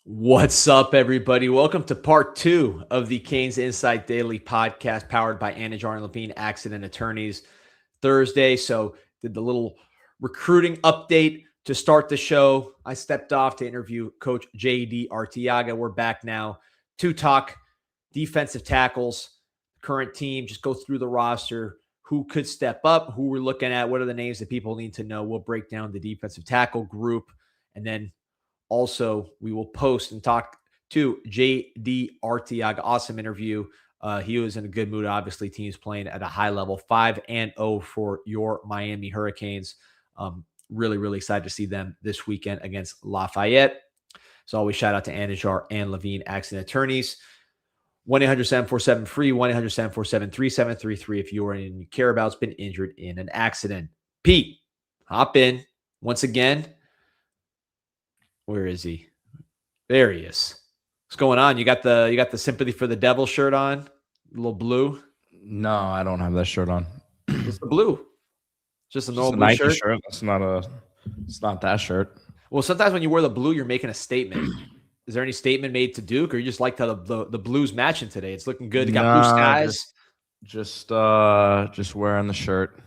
What's up, everybody? Welcome to part 2 of the CanesInSight Daily podcast powered by Artiaga and Levine Accident Attorneys. Thursday, so did the little recruiting update to start the show. I stepped off to interview Coach JD Arteaga. We're back now to talk defensive tackles, current team, just go through the roster, who could step up, who we're looking at, what are the names that people need to know. We'll break down the defensive tackle group, and then also, we will post and talk to JD Arteaga. Awesome interview. He was in a good mood. Obviously, teams playing at a high level, 5-0 for your Miami Hurricanes. Really, really excited to see them this weekend against Lafayette. So always shout out to Artiaga and Levine Accident Attorneys. 1-800-747-FREE, 1-800-747-3733 if you or anyone you care about has been injured in an accident. Pete, hop in once again. Where is he? There he is. What's going on? You got the Sympathy for the Devil shirt on? A little blue? No, I don't have that shirt on. It's the blue. Just a normal blue shirt. It's not that shirt. Well, sometimes when you wear the blue, you're making a statement. Is there any statement made to Duke, or you just like how the blues matching today? It's looking good. You got blue skies. Just wearing the shirt.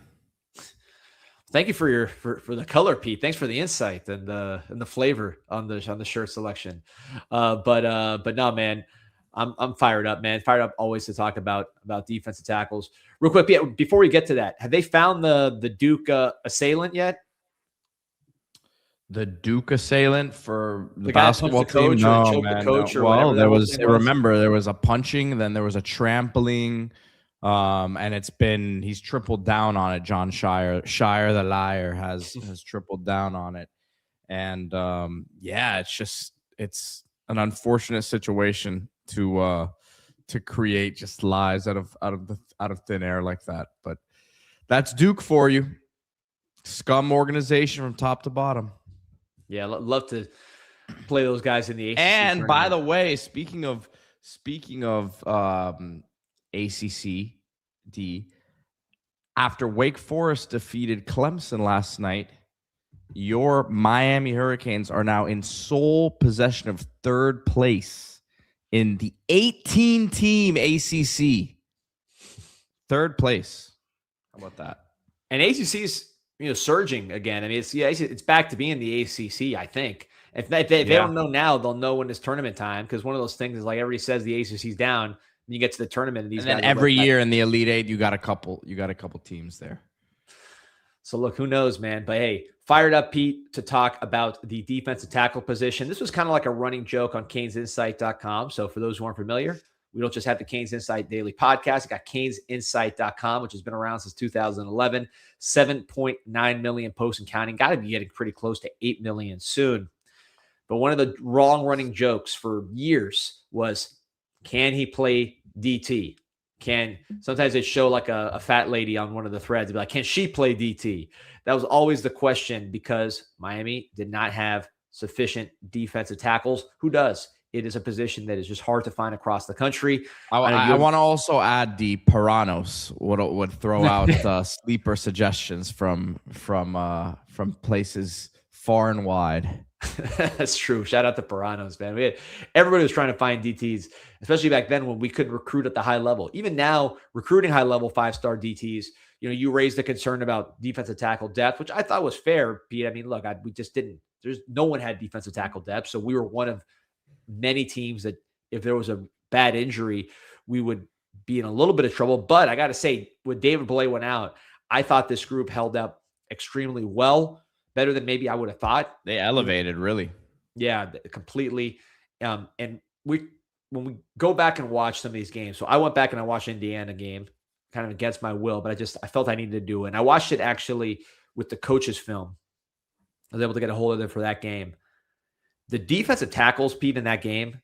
Thank you for the color, Pete. Thanks for the insight and the flavor on the shirt selection. But no, man, I'm fired up, man. Fired up always to talk about defensive tackles. Real quick, before we get to that, have they found the Duke assailant yet? The Duke assailant for the guy basketball team? No, man. Well, there was. Remember, there was a punching, then there was a trampling. And he's tripled down on it. John Shire the liar has tripled down on it. And it's an unfortunate situation to create just lies out of thin air like that. But that's Duke for you. Scum organization from top to bottom. Yeah, love to play those guys in the ACC. And tournament. by the way, speaking of ACC, after Wake Forest defeated Clemson last night, your Miami Hurricanes are now in sole possession of third place in the 18-team ACC. Third place. How about that? And ACC is surging again. I mean, it's back to being the ACC. I think if they don't know now, they'll know when it's tournament time, because one of those things is like everybody says the ACC's down. And you get to the tournament, and then every year in the Elite Eight, you got a couple teams there. So look, who knows, man? But hey, fired up, Pete, to talk about the defensive tackle position. This was kind of like a running joke on CanesInsight.com. So for those who aren't familiar, we don't just have the CanesInsight Daily podcast. We got CanesInsight.com, which has been around since 2011. 7.9 million posts and counting. Got to be getting pretty close to 8 million soon. But one of the wrong running jokes for years was, can he play DT? Sometimes they'd show like a fat lady on one of the threads. They'd be like, can she play DT? That was always the question, because Miami did not have sufficient defensive tackles. Who does? It is a position that is just hard to find across the country. I want to also add the Paranos would throw out sleeper suggestions from places far and wide. That's true. Shout out to Paranos, man. Everybody was trying to find DTs, especially back then when we couldn't recruit at the high level. Even now, recruiting high level 5-star DTs, you raised the concern about defensive tackle depth, which I thought was fair, Pete. I mean, look, we just didn't. No one had defensive tackle depth, so we were one of many teams that if there was a bad injury, we would be in a little bit of trouble. But I got to say, when David Blay went out, I thought this group held up extremely well, better than maybe I would have thought. They elevated, really. Yeah, completely. And when we go back and watch some of these games, so I went back and I watched Indiana game, kind of against my will, but I felt I needed to do it. And I watched it actually with the coach's film. I was able to get a hold of it for that game. The defensive tackles, Pete, in that game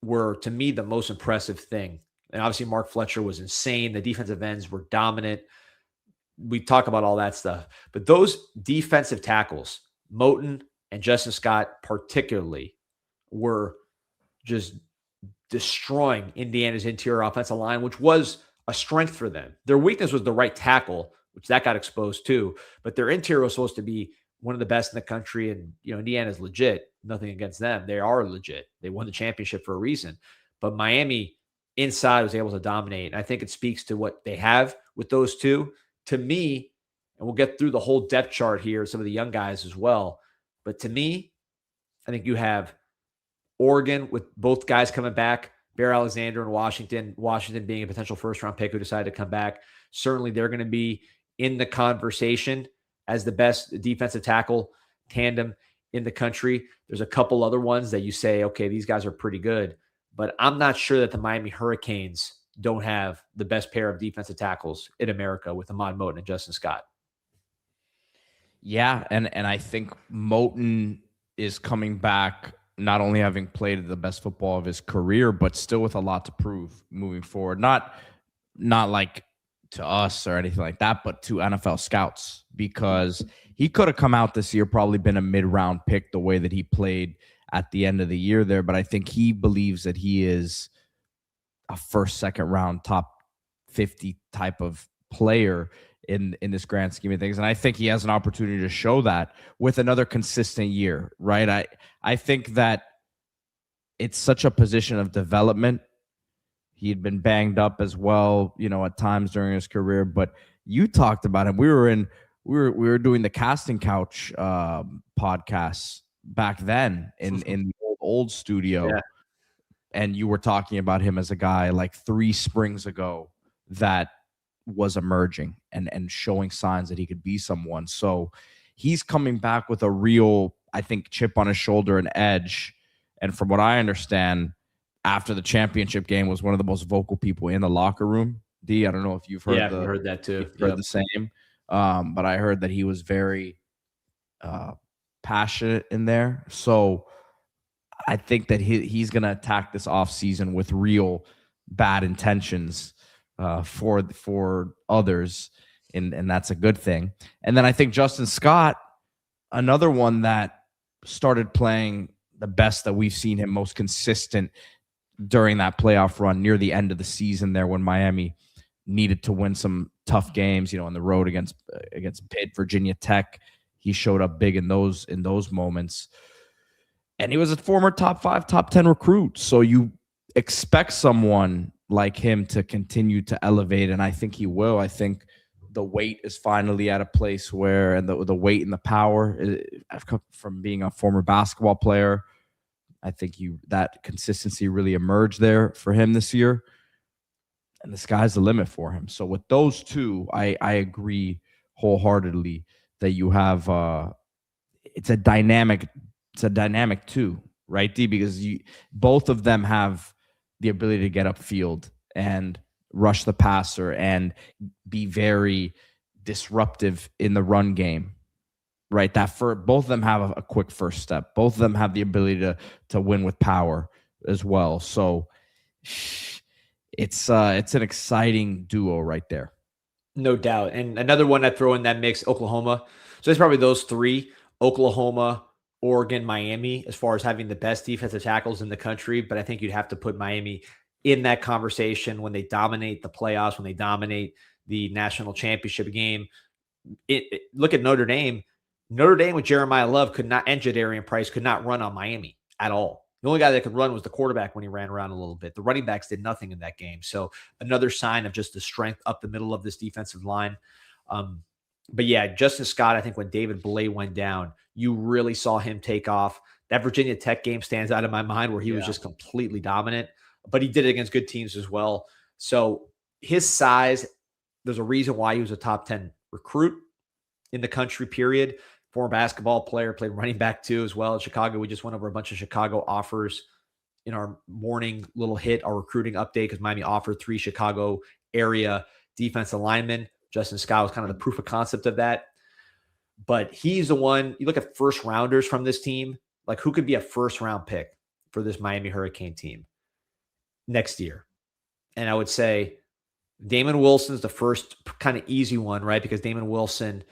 were, to me, the most impressive thing. And obviously, Mark Fletcher was insane. The defensive ends were dominant. We talk about all that stuff. But those defensive tackles, Moten and Justin Scott particularly, were just destroying Indiana's interior offensive line, which was a strength for them. Their weakness was the right tackle, which that got exposed too. But their interior was supposed to be one of the best in the country. And, Indiana's legit. Nothing against them. They are legit. They won the championship for a reason. But Miami inside was able to dominate. And I think it speaks to what they have with those two. To me, and we'll get through the whole depth chart here, some of the young guys as well. But to me, I think you have Oregon with both guys coming back, Bear Alexander and Washington being a potential first-round pick who decided to come back. Certainly they're going to be in the conversation as the best defensive tackle tandem in the country. There's a couple other ones that you say, okay, these guys are pretty good. But I'm not sure that the Miami Hurricanes don't have the best pair of defensive tackles in America with Ahmad Moten and Justin Scott. Yeah, and I think Moten is coming back, not only having played the best football of his career, but still with a lot to prove moving forward. Not like to us or anything like that, but to NFL scouts, because he could have come out this year, probably been a mid-round pick the way that he played at the end of the year there. But I think he believes that he is a first, second round, top 50 type of player in this grand scheme of things. And I think he has an opportunity to show that with another consistent year, right? I think that it's such a position of development. He had been banged up as well, at times during his career, but you talked about him. We were doing the Casting Couch podcasts back then in the old studio. Yeah. And you were talking about him as a guy like 3 springs ago that was emerging and showing signs that he could be someone. So he's coming back with a real, I think, chip on his shoulder and edge. And from what I understand, after the championship game, was one of the most vocal people in the locker room. D, I don't know if you've heard I've heard that too. Heard the same. But I heard that he was very passionate in there. So I think that he's going to attack this offseason with real bad intentions for others, and that's a good thing. And then I think Justin Scott, another one that started playing the best that we've seen him, most consistent during that playoff run near the end of the season there when Miami needed to win some tough games, on the road against Pitt, Virginia Tech. He showed up big in those moments. And he was a former top 5, top 10 recruit. So you expect someone like him to continue to elevate, and I think he will. I think the weight is finally at a place where, and the weight and the power, I've come from being a former basketball player. I think that consistency really emerged there for him this year, and the sky's the limit for him. So with those two, I agree wholeheartedly that you have it's a dynamic too, right, D? Because both of them have the ability to get upfield and rush the passer and be very disruptive in the run game, right? Both of them have a quick first step. Both of them have the ability to win with power as well. So it's an exciting duo right there. No doubt. And another one I throw in that mix, Oklahoma. So it's probably those 3, Oklahoma, Oregon, Miami, as far as having the best defensive tackles in the country. But I think you'd have to put Miami in that conversation when they dominate the playoffs, when they dominate the national championship game. Look at Notre Dame. Notre Dame with Jeremiah Love and Jadarian Price could not run on Miami at all. The only guy that could run was the quarterback when he ran around a little bit. The running backs did nothing in that game. So another sign of just the strength up the middle of this defensive line. But yeah, Justin Scott, I think when David Blay went down, you really saw him take off. That Virginia Tech game stands out in my mind where he was just completely dominant, but he did it against good teams as well. So his size, there's a reason why he was a top 10 recruit in the country, period. Former basketball player, played running back too as well. In Chicago, we just went over a bunch of Chicago offers in our morning little hit, our recruiting update, because Miami offered 3 Chicago area defensive linemen. Justin Scott was kind of the proof of concept of that. But he's the one, you look at first rounders from this team, like who could be a first round pick for this Miami Hurricane team next year? And I would say Damon Wilson's the first kind of easy one, right? Because Damon Wilson,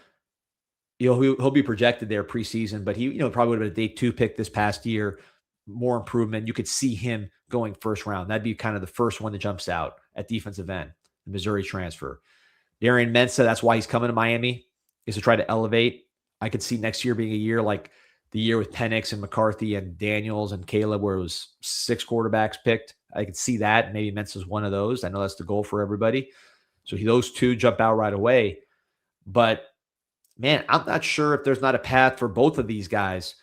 he'll be projected there preseason, but he, probably would have been a day 2 pick this past year. More improvement. You could see him going first round. That'd be kind of the first one that jumps out at defensive end, the Missouri transfer. Darian Mensah, that's why he's coming to Miami, is to try to elevate. I could see next year being a year like the year with Penix and McCarthy and Daniels and Caleb, where it was 6 quarterbacks picked. I could see that. Maybe Mensa's one of those. I know that's the goal for everybody. So those 2 jump out right away. But, man, I'm not sure if there's not a path for both of these guys,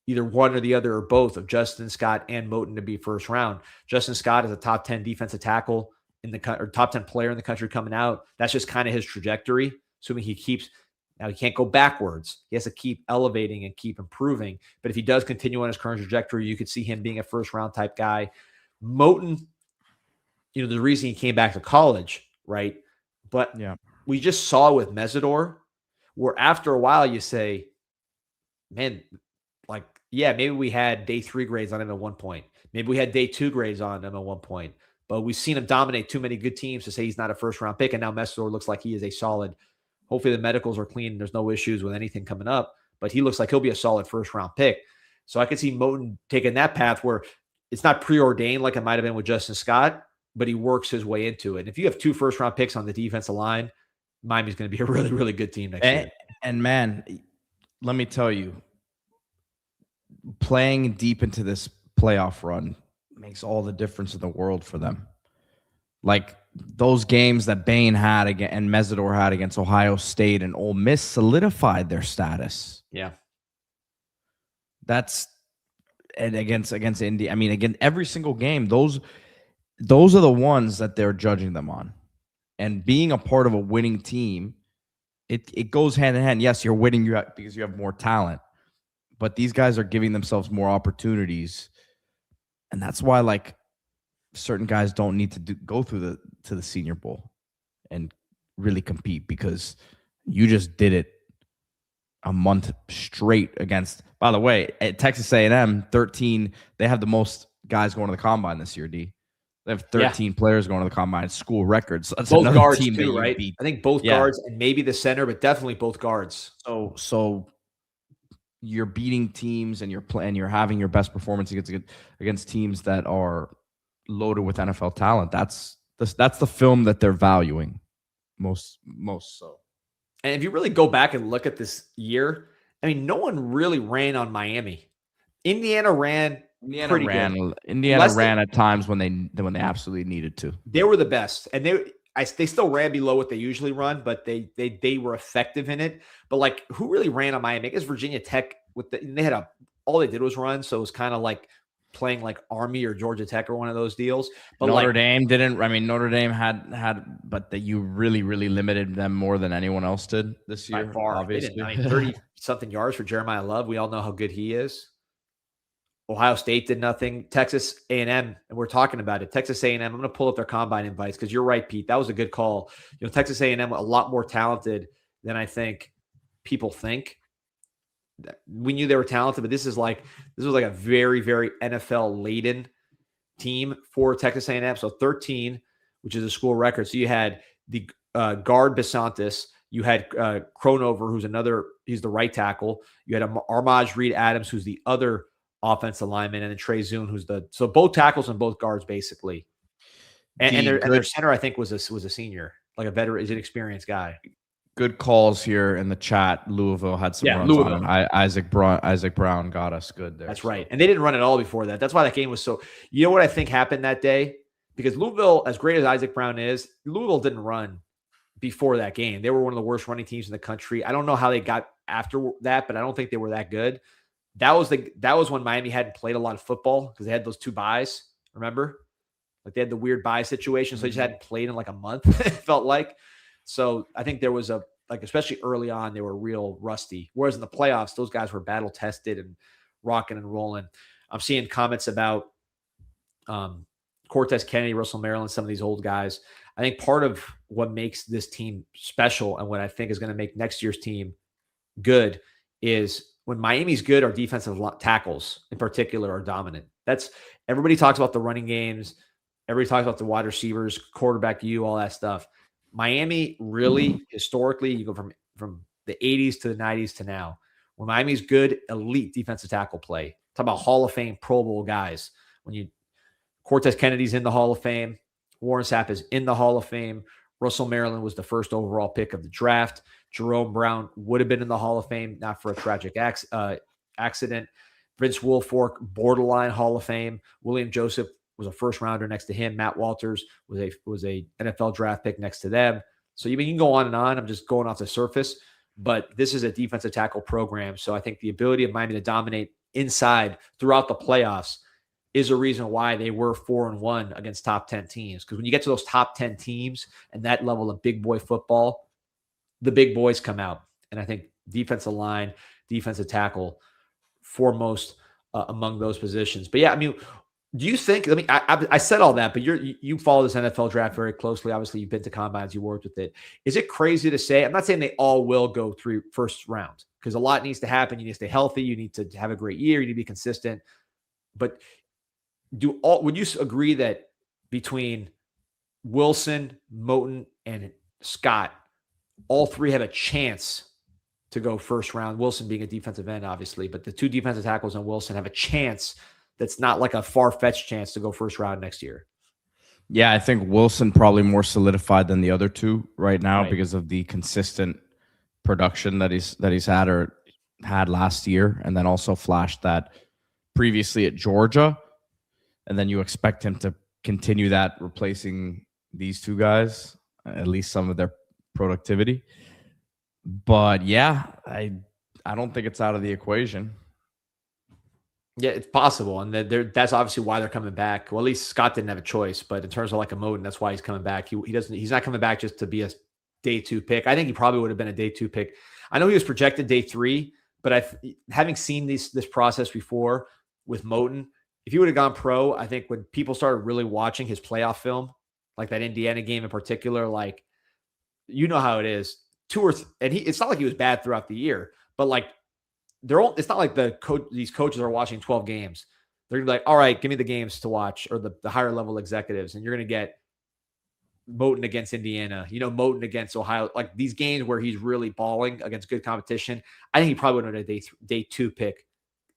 either one or the other or both, of Justin Scott and Moten to be first round. Justin Scott is a top 10 defensive tackle in the or top 10 player in the country coming out. That's just kind of his trajectory. Assuming he keeps – now, he can't go backwards. He has to keep elevating and keep improving. But if he does continue on his current trajectory, you could see him being a first-round type guy. Moten, the reason he came back to college, right? But we just saw with Mesidor, where after a while you say, man, like, yeah, maybe we had day 3 grades on him at one point. Maybe we had day 2 grades on him at one point. But we've seen him dominate too many good teams to say he's not a first-round pick, and now Mesidor looks like he is a solid. Hopefully the medicals are clean and there's no issues with anything coming up, but he looks like he'll be a solid first-round pick. So I could see Moten taking that path where it's not preordained like it might have been with Justin Scott, but he works his way into it. And if you have 2 first-round picks on the defensive line, Miami's going to be a really, really good team next year. And man, let me tell you, playing deep into this playoff run makes all the difference in the world for them. Like, those games that Bain had and Mesidor had against Ohio State and Ole Miss solidified their status. Yeah. And against Indy. I mean, again, every single game, those are the ones that they're judging them on. And being a part of a winning team, it goes hand in hand. Yes, you're winning because you have more talent, but these guys are giving themselves more opportunities. And that's why, like, certain guys don't need to go through to the Senior Bowl and really compete, because you just did it a month straight against, by the way, at Texas A&M, 13, they have the most guys going to the combine this year, D. They have 13 players going to the combine, school records. So that's both guards team too, right? I think both guards and maybe the center, but definitely both guards. So you're beating teams and you're having your best performance against teams that are loaded with NFL talent. That's the film that they're valuing most so. And if you really go back and look at this year, I mean, no one really ran on Miami. Indiana ran at times when they absolutely needed to. They were the best, and they still ran below what they usually run, but they were effective in it. But like, who really ran on Miami? I guess Virginia Tech all they did was run, so it was kind of like playing like Army or Georgia Tech or one of those deals. But Notre Dame didn't. I mean, Notre Dame had, but that you really, really limited them more than anyone else did this year. By far, obviously. 30-something yards for Jeremiah Love. We all know how good he is. Ohio State did nothing. Texas A&M, and we're talking about it. Texas A&M, I'm going to pull up their combine invites because you're right, Pete. That was a good call. Texas A&M, a lot more talented than I think people think. We knew they were talented, but this was like a very, very NFL laden team for Texas A&M. So 13, which is a school record. So you had the guard Besantis, you had Cronover, he's the right tackle. You had Armaj Reed Adams, who's the other offensive lineman, and then Trey Zune, who's so both tackles and both guards basically. And their center, I think, was a senior, like a veteran, is an experienced guy. Good calls here in the chat. Louisville had some runs on him. Isaac Brown got us good there. That's right. And they didn't run at all before that. That's why that game was so – you know what I think happened that day? Because Louisville, as great as Isaac Brown is, Louisville didn't run before that game. They were one of the worst running teams in the country. I don't know how they got after that, but I don't think they were that good. That was when Miami hadn't played a lot of football because they had those 2 buys, remember? Like they had the weird buy situation, so they just hadn't played in like a month, it felt like. So I think there was especially early on, they were real rusty. Whereas in the playoffs, those guys were battle tested and rocking and rolling. I'm seeing comments about Cortez Kennedy, Russell Maryland, some of these old guys. I think part of what makes this team special and what I think is going to make next year's team good is when Miami's good, our defensive tackles in particular are dominant. Everybody talks about the running games. Everybody talks about the wide receivers, quarterback all that stuff. Miami really, historically, you go from the 80s to the 90s to now. When Miami's good, elite defensive tackle play. Talk about Hall of Fame, Pro Bowl guys. Cortez Kennedy's in the Hall of Fame. Warren Sapp is in the Hall of Fame. Russell Maryland was the first overall pick of the draft. Jerome Brown would have been in the Hall of Fame, not for a tragic accident. Vince Wilfork, borderline Hall of Fame. William Joseph was a first rounder next to him. Matt Walters was a NFL draft pick next to them. So you can go on and on. I'm just going off the surface, but this is a defensive tackle program. So I think the ability of Miami to dominate inside throughout the playoffs is a reason why they were 4-1 against top 10 teams. Because when you get to those top 10 teams and that level of big boy football, the big boys come out. And I think defensive line, defensive tackle, foremost among those positions. But yeah, I mean, do you think, I said all that, but you follow this NFL draft very closely. Obviously, you've been to combines, you worked with it. Is it crazy to say, I'm not saying they all will go through first round, because a lot needs to happen. You need to stay healthy. You need to have a great year. You need to be consistent. But would you agree that between Wilson, Moton, and Scott, all three have a chance to go first round? Wilson being a defensive end, obviously, but the two defensive tackles and Wilson have a chance that's not like a far-fetched chance to go first round next year. Yeah, I think Wilson probably more solidified than the other two right now because of the consistent production that he's had last year, and then also flashed that previously at Georgia. And then you expect him to continue that, replacing these two guys, at least some of their productivity. But yeah, I don't think it's out of the equation. Yeah, it's possible. And that's obviously why they're coming back. Well, at least Scott didn't have a choice, but in terms of like a Moton, that's why he's coming back. He's not coming back just to be a day 2 pick. I think he probably would have been a day 2 pick. I know he was projected day 3, but having seen this process before with Moton, if he would have gone pro, I think when people started really watching his playoff film, like that Indiana game in particular, like, you know how it is. It's not like he was bad throughout the year, but like it's not like these coaches are watching 12 games. They're gonna be like, all right, give me the games to watch, or the higher level executives, and you're gonna get Moton against Indiana, Moton against Ohio, like these games where he's really balling against good competition. I think he probably would have been a day 2 pick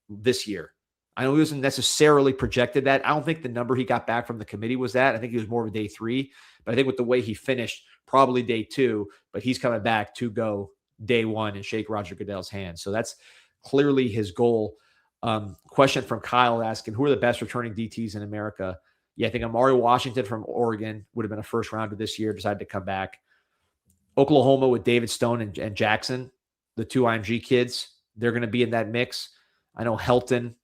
this year. I know he wasn't necessarily projected that. I don't think the number he got back from the committee was that. I think he was more of a day 3, but I think with the way he finished, probably day 2, but he's coming back to go day 1 and shake Roger Goodell's hand. So that's clearly his goal. Question from Kyle asking, who are the best returning DTs in America? Yeah, I think Amari Washington from Oregon would have been a first rounder this year, decided to come back. Oklahoma with David Stone and Jackson, the 2 IMG kids, they're going to be in that mix. I know Helton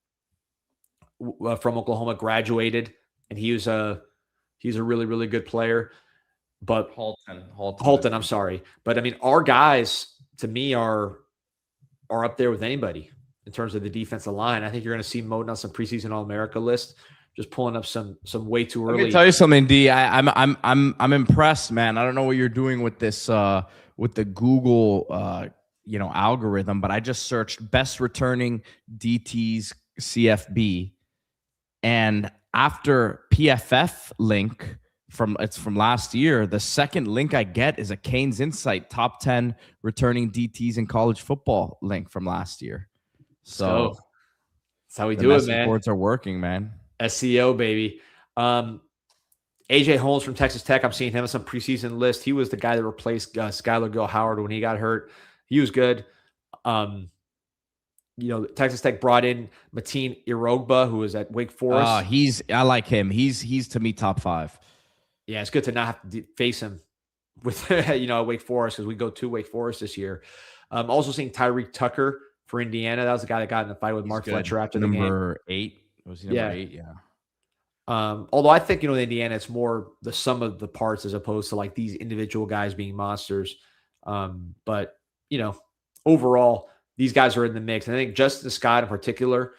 from Oklahoma graduated, and he's a really, really good player. But Halton, I'm sorry. But I mean, our guys to me are up there with anybody in terms of the defensive line. I think you're going to see Moton on some preseason All-America list, just pulling up some way too early. Let me tell you something, D. I'm impressed, man. I don't know what you're doing with this with the Google algorithm, but I just searched best returning DTs CFB, and after PFF link from last year, the second link I get is a CanesInSight top 10 returning DTs in college football link from last year. So that's how we do it, man. Boards are working, man. SEO, baby. AJ Holmes from Texas Tech. I'm seeing him on some preseason list. He was the guy that replaced Skylar Gill-Howard when he got hurt. He was good. Texas Tech brought in Mateen Irogba, who was at Wake Forest. I like him. He's to me top 5. Yeah, it's good to not have to face him with Wake Forest, because we go to Wake Forest this year. Also seeing Tyreek Tucker for Indiana. That was the guy that got in the fight with Mark Fletcher after the game. Number 8. Was he number 8? Yeah. Although I think, in Indiana, it's more the sum of the parts as opposed to like these individual guys being monsters. But overall, these guys are in the mix. And I think Justin Scott in particular,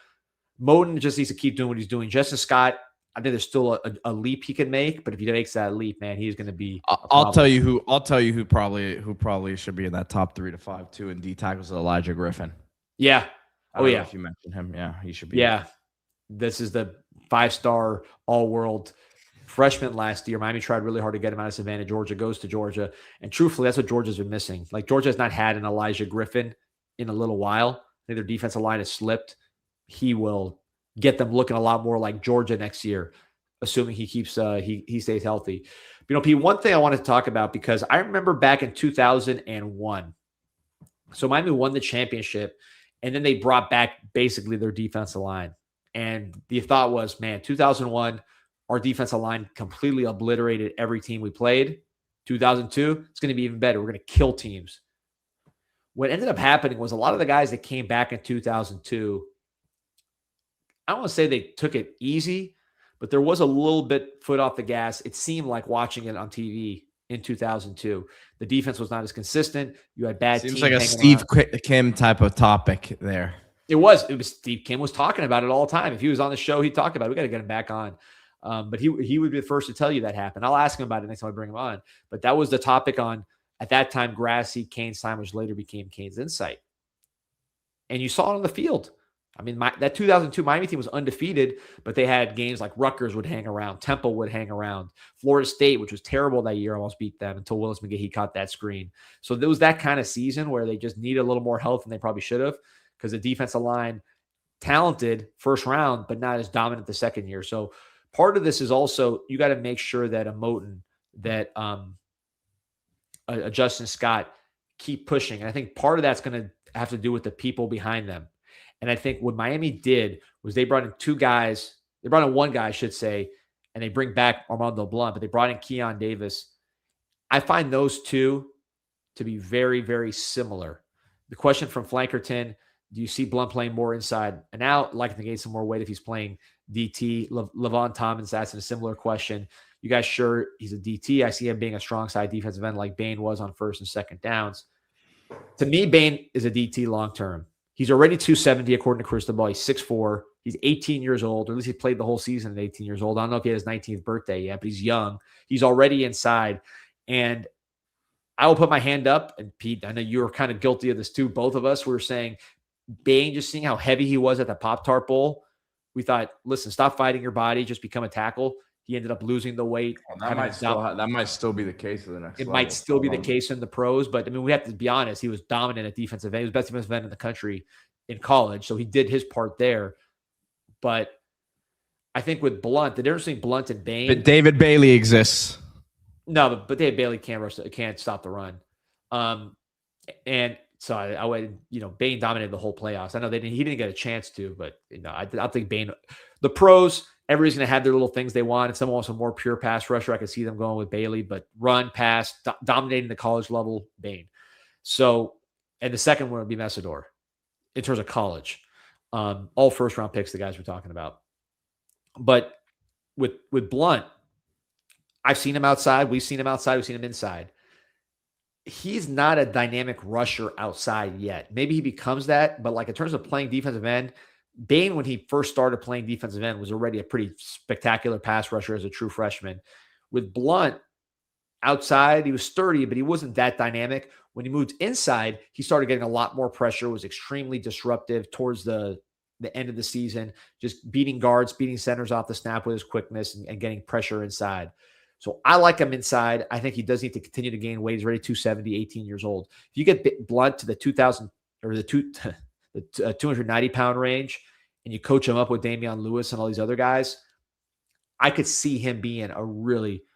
Moton just needs to keep doing what he's doing. Justin Scott, I think there's still a leap he can make, but if he makes that leap, man, he's going to be. I'll tell you who probably should be in that top 3 to 5 too. In D tackles, Elijah Griffin. Yeah. I don't know if you mentioned him. Yeah, he should be. Yeah. This is the 5-star all-world freshman last year. Miami tried really hard to get him out of Savannah. Georgia goes to Georgia. And truthfully, that's what Georgia's been missing. Like, Georgia has not had an Elijah Griffin in a little while. I think their defensive line has slipped. He will get them looking a lot more like Georgia next year, assuming he keeps he stays healthy. Pete, one thing I wanted to talk about, because I remember back in 2001, So Miami won the championship, and then they brought back basically their defensive line. And the thought was, man, 2001, our defensive line completely obliterated every team we played. 2002, it's going to be even better. We're going to kill teams. What ended up happening was a lot of the guys that came back in 2002, I don't want to say they took it easy, but there was a little bit foot off the gas. It seemed like watching it on TV in 2002. The defense was not as consistent. You had bad teams. Seems like a Steve Kim type of topic there. It was Steve Kim was talking about it all the time. If he was on the show, he'd talk about it. We got to get him back on. But he would be the first to tell you that happened. I'll ask him about it next time I bring him on. But that was the topic on, at that time, Grassy, Canes time, which later became CanesInSight. And you saw it on the field. I mean, that 2002 Miami team was undefeated, but they had games like Rutgers would hang around, Temple would hang around, Florida State, which was terrible that year, almost beat them until Willis McGahee caught that screen. So there was that kind of season where they just needed a little more health than they probably should have, because the defensive line, talented first round, but not as dominant the second year. So part of this is also, you got to make sure that a Moten, that a Justin Scott keep pushing. And I think part of that's going to have to do with the people behind them. And I think what Miami did was they brought in one guy, I should say, and they bring back Armando Blount, but they brought in Keon Davis. I find those two to be very, very similar. The question from Flankerton, do you see Blount playing more inside and out, liking to gain some more weight if he's playing DT? Levon Thomas asking a similar question. You guys sure he's a DT? I see him being a strong side defensive end like Bain was on first and second downs. To me, Bain is a DT long-term. He's already 270 according to Cristobal. He's 6'4". He's 18 years old, or at least he played the whole season at 18 years old. I don't know if he had his 19th birthday yet, but he's young. He's already inside. And I will put my hand up, and Pete, I know you were kind of guilty of this too. Both of us were saying, Bain, just seeing how heavy he was at the Pop-Tart Bowl, we thought, listen, stop fighting your body, just become a tackle. He ended up losing the weight. Well, that might still be the case in the next. It might still be the case in the pros, but I mean, we have to be honest. He was dominant at defensive end. He was best defensive end in the country in college, so he did his part there. But I think with Blount, the difference between Blount and Bain, but David Bailey exists. No, but David Bailey can't stop the run. And so I went, Bain dominated the whole playoffs. I know he didn't get a chance to, but I think Bain, the pros, everybody's going to have their little things they want. And someone wants a more pure pass rusher. I could see them going with Bailey, but run, pass, dominating the college level, Bain. So, and the second one would be Messidor in terms of college. All first round picks, the guys we're talking about. But with Blount, I've seen him outside. We've seen him outside. We've seen him inside. He's not a dynamic rusher outside yet. Maybe he becomes that, but like in terms of playing defensive end, Bain, when he first started playing defensive end, was already a pretty spectacular pass rusher as a true freshman. With Blount outside, he was sturdy, but he wasn't that dynamic. When he moved inside, he started getting a lot more pressure, was extremely disruptive towards the end of the season, just beating guards, beating centers off the snap with his quickness and getting pressure inside. So I like him inside. I think he does need to continue to gain weight. He's already 270, 18 years old. If you get Blount to the 290-pound range and you coach him up with Damian Lewis and all these other guys, I could see him being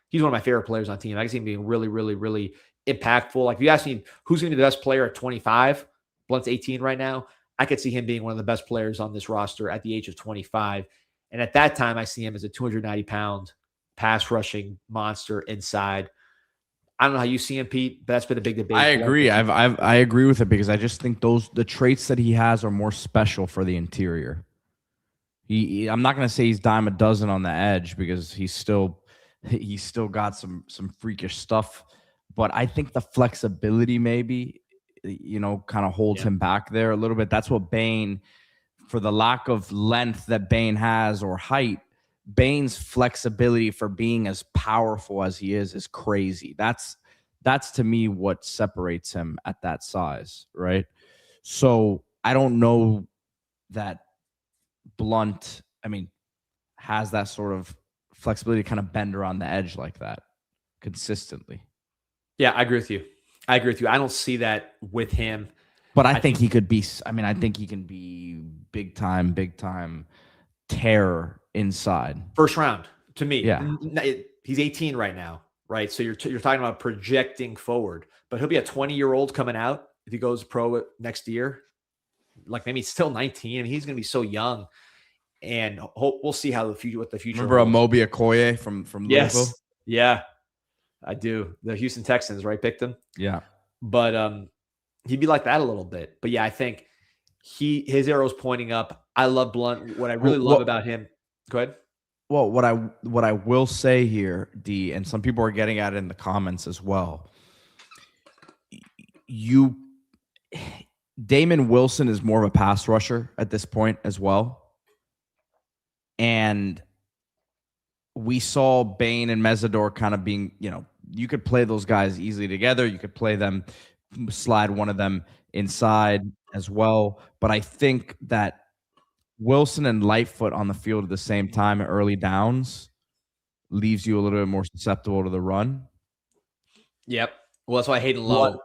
he's one of my favorite players on the team. I can see him being really, really, really impactful. Like if you ask me who's going to be the best player at 25, Blount's 18 right now, I could see him being one of the best players on this roster at the age of 25. And at that time, I see him as a 290-pound pass rushing monster inside. I don't know how you see him, Pete, but that's been a big debate. I agree. I agree with it because I just think the traits that he has are more special for the interior. I'm not going to say he's dime a dozen on the edge because he's still got some freakish stuff, but I think the flexibility maybe kind of holds him back there a little bit. That's what Bain, for the lack of length that Bain has or height, Bain's flexibility for being as powerful as he is crazy. That's to me what separates him at that size, right? So I don't know that Blount, has that sort of flexibility to kind of bend around the edge like that consistently. Yeah, I agree with you. I don't see that with him. But I think he could be, I think he can be big time terror inside. First round to me. Yeah. He's 18 right now, right? So you're talking about projecting forward, but he'll be a 20-year-old coming out if he goes pro next year. Like maybe he's still 19. I mean, he's going to be so young. And we'll see how what the future Remember holds. Amobi Okoye from Yes. Louisville? Yeah, I do. The Houston Texans, right? Picked him. Yeah. But he'd be like that a little bit. But yeah, I think his arrow's pointing up. I love Blount. What I really love about him. Go ahead. Well, what I will say here, D, and some people are getting at it in the comments as well. Damon Wilson is more of a pass rusher at this point as well. And we saw Bain and Mesidor kind of being, you could play those guys easily together. You could play them, slide one of them inside as well. But I think that Wilson and Lightfoot on the field at the same time at early downs leaves you a little bit more susceptible to the run. Yep. Well, that's why I hate Lowe.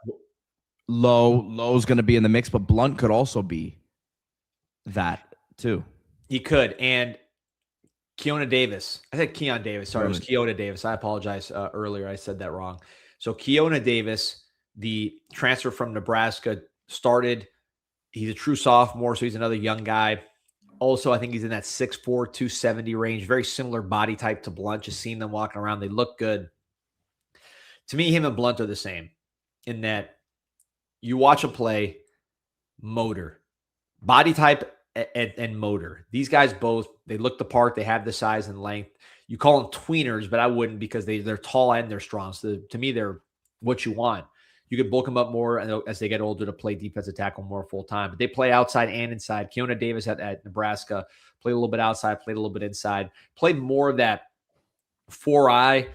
Lowe's going to be in the mix, but Blount could also be that too. He could. And Keona Davis. I said Keon Davis. Sorry, It was Keona Davis. I apologize earlier. I said that wrong. So Keona Davis, the transfer from Nebraska, started. He's a true sophomore, so he's another young guy. Also, I think he's in that 6'4", 270 range. Very similar body type to Blount. Just seeing them walking around, they look good. To me, him and Blount are the same in that you watch a play, motor, body type, and motor. These guys both, they look the part. They have the size and length. You call them tweeners, but I wouldn't because they're tall and they're strong. So to me, they're what you want. You could bulk them up more as they get older to play defensive tackle more full time. But they play outside and inside. Keona Davis at Nebraska played a little bit outside, played a little bit inside, played more of that 4-eye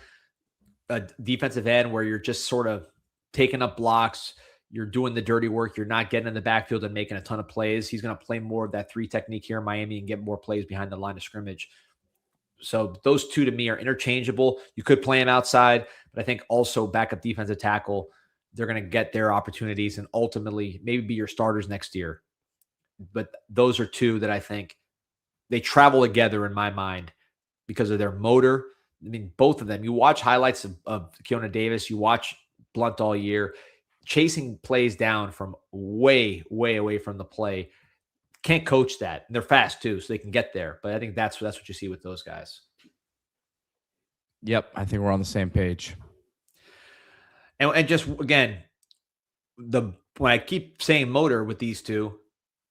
defensive end where you're just sort of taking up blocks. You're doing the dirty work. You're not getting in the backfield and making a ton of plays. He's going to play more of that 3 technique here in Miami and get more plays behind the line of scrimmage. So those two to me are interchangeable. You could play him outside, but I think also backup defensive tackle, they're going to get their opportunities and ultimately maybe be your starters next year. But those are two that I think they travel together in my mind because of their motor. I mean, both of them. You watch highlights of Keona Davis. You watch Blount all year. Chasing plays down from way, way away from the play. Can't coach that. And they're fast too, so they can get there. But I think that's what you see with those guys. Yep, I think we're on the same page. And just, again, when I keep saying motor with these two,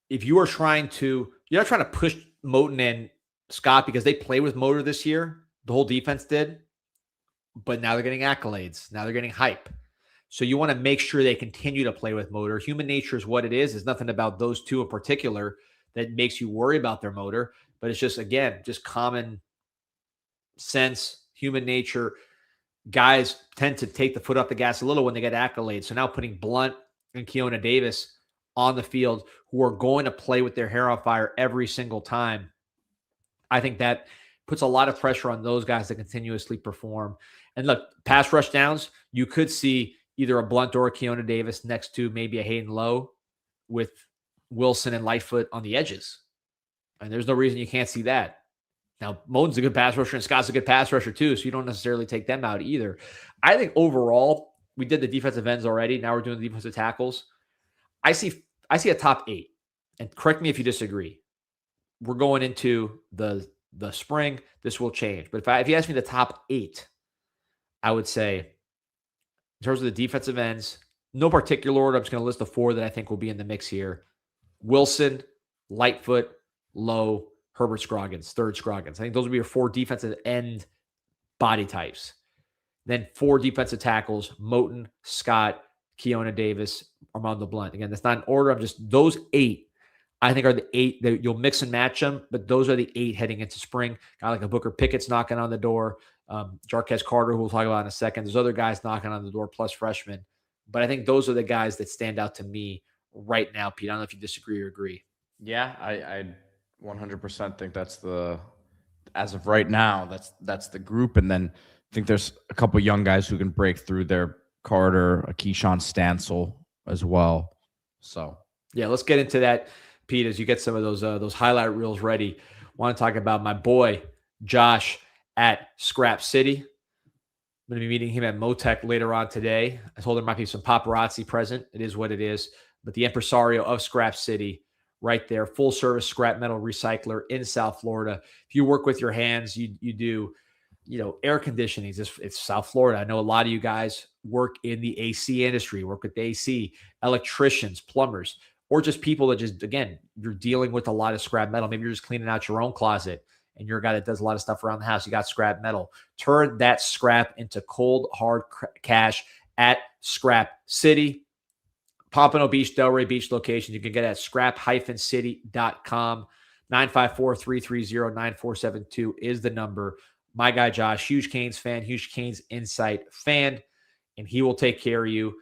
if you are you're not trying to push Moten and Scott because they play with motor this year. The whole defense did. But now they're getting accolades. Now they're getting hype. So you want to make sure they continue to play with motor. Human nature is what it is. There's nothing about those two in particular that makes you worry about their motor. But it's just, again, just common sense, human nature. Guys tend to take the foot off the gas a little when they get accolades. So now putting Blount and Keona Davis on the field who are going to play with their hair on fire every single time, I think that puts a lot of pressure on those guys to continuously perform. And look, pass rush downs, you could see either a Blount or a Keona Davis next to maybe a Hayden Lowe with Wilson and Lightfoot on the edges. And there's no reason you can't see that. Now, Moten's a good pass rusher and Scott's a good pass rusher too, so you don't necessarily take them out either. I think overall, we did the defensive ends already. Now we're doing the defensive tackles. I see a top 8. And correct me if you disagree. We're going into the spring. This will change. But if you ask me the top 8, I would say in terms of the defensive ends, no particular order. I'm just going to list the 4 that I think will be in the mix here. Wilson, Lightfoot, Lowe, Herbert Scroggins, third Scroggins. I think those would be your 4 defensive end body types. Then 4 defensive tackles, Moten, Scott, Keona Davis, Armando Blount. Again, that's not an order. I'm just those 8, I think, are the 8 that you'll mix and match them, but those are the 8 heading into spring. Guy like a Booker Pickett's knocking on the door. Jarquez Carter, who we'll talk about in a second. There's other guys knocking on the door, plus freshmen. But I think those are the guys that stand out to me right now, Pete. I don't know if you disagree or agree. Yeah, I 100% think that's as of right now, that's the group. And then I think there's a couple young guys who can break through there. Carter, a Keshan Stancil as well. So yeah, let's get into that, Pete, as you get some of those highlight reels ready. I want to talk about my boy, Josh, at Scrap City. I'm going to be meeting him at Motec later on today. I told him there might be some paparazzi present. It is what it is. but the impresario of Scrap City right there, full service scrap metal recycler in South Florida. If you work with your hands, you do, air conditioning. It's South Florida. I know a lot of you guys work in the AC industry, work with the AC, electricians, plumbers, or just people that just, again, you're dealing with a lot of scrap metal. Maybe you're just cleaning out your own closet and you're a guy that does a lot of stuff around the house. You got scrap metal. Turn that scrap into cold, hard cash at Scrap City. Pompano Beach, Delray Beach location. You can get it at scrap-city.com. 954-330-9472 is the number. My guy Josh, huge Canes fan, huge CanesInSight fan, and he will take care of you.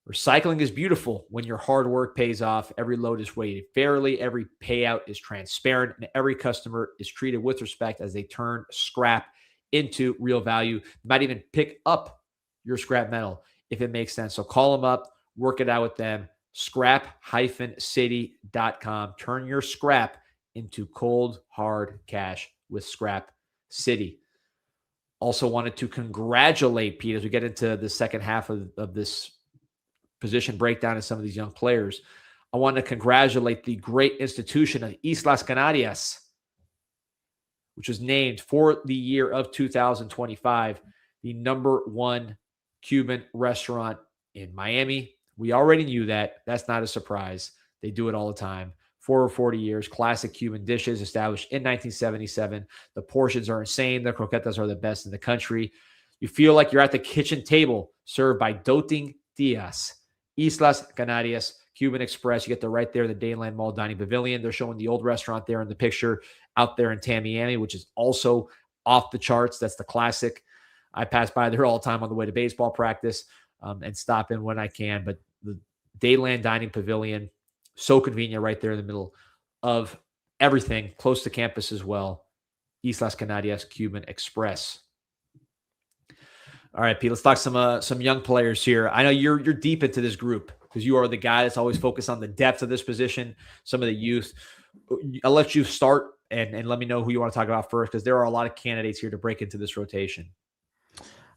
Recycling is beautiful when your hard work pays off. Every load is weighted fairly. Every payout is transparent, and every customer is treated with respect as they turn scrap into real value. They might even pick up your scrap metal if it makes sense. So call them up, work it out with them. Scrap-city.com. Turn your scrap into cold, hard cash with Scrap City. Also wanted to congratulate Pete as we get into the second half of this position breakdown of some of these young players. I want to congratulate the great institution of Islas Canarias, which was named for the year of 2025, the #1 Cuban restaurant in Miami. We already knew that. That's not a surprise. They do it all the time. For 40 years, classic Cuban dishes established in 1977. The portions are insane. The croquetas are the best in the country. You feel like you're at the kitchen table, served by doting tias. Islas Canarias, Cuban Express. You get the right there, the Dayland Mall Dining Pavilion. They're showing the old restaurant there in the picture out there in Tamiami, which is also off the charts. That's the classic. I pass by there all the time on the way to baseball practice and stop in when I can. But the Dayland Dining Pavilion, so convenient right there in the middle of everything, close to campus as well. Islas Canarias, Cuban Express. All right, Pete, let's talk some young players here. I know you're deep into this group because you are the guy that's always focused on the depth of this position, some of the youth. I'll let you start and let me know who you want to talk about first because there are a lot of candidates here to break into this rotation.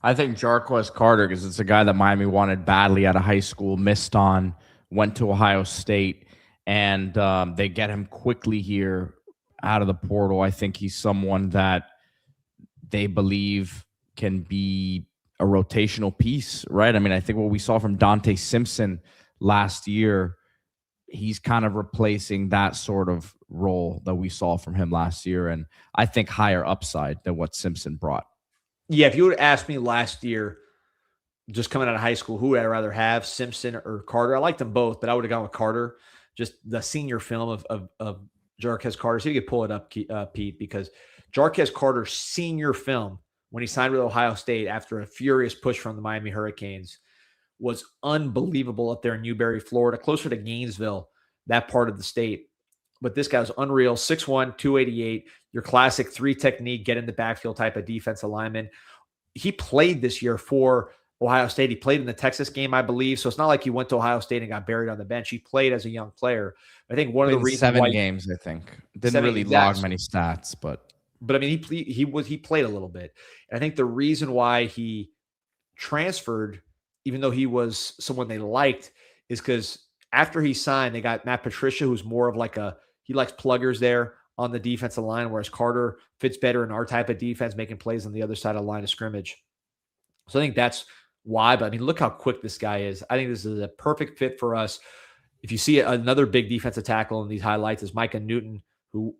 I think Jarquez Carter, because it's a guy that Miami wanted badly out of high school, missed on, went to Ohio State, and they get him quickly here out of the portal. I think he's someone that they believe can be a rotational piece, right? I mean, I think what we saw from Dante Simpson last year, he's kind of replacing that sort of role that we saw from him last year, and I think higher upside than what Simpson brought. Yeah, if you would have asked me last year, just coming out of high school, who would I rather have, Simpson or Carter? I liked them both, but I would have gone with Carter. Just the senior film of Jarquez Carter. So you could pull it up, Pete, because Jarquez Carter's senior film when he signed with Ohio State after a furious push from the Miami Hurricanes was unbelievable up there in Newberry, Florida, closer to Gainesville, that part of the state. But this guy was unreal, 6'1", 288, your classic three technique, get in the backfield type of defensive lineman. He played this year for Ohio State. He played in the Texas game, I believe. So it's not like he went to Ohio State and got buried on the bench. He played as a young player. I think one of the reasons 7 games, I think. Didn't really log many stats, but I mean, he played a little bit. And I think the reason why he transferred, even though he was someone they liked, is because after he signed, they got Matt Patricia, who's more of like he likes pluggers there on the defensive line, whereas Carter fits better in our type of defense, making plays on the other side of the line of scrimmage. So I think that's why. But I mean, look how quick this guy is. I think this is a perfect fit for us. If you see another big defensive tackle in these highlights is Micah Newton, who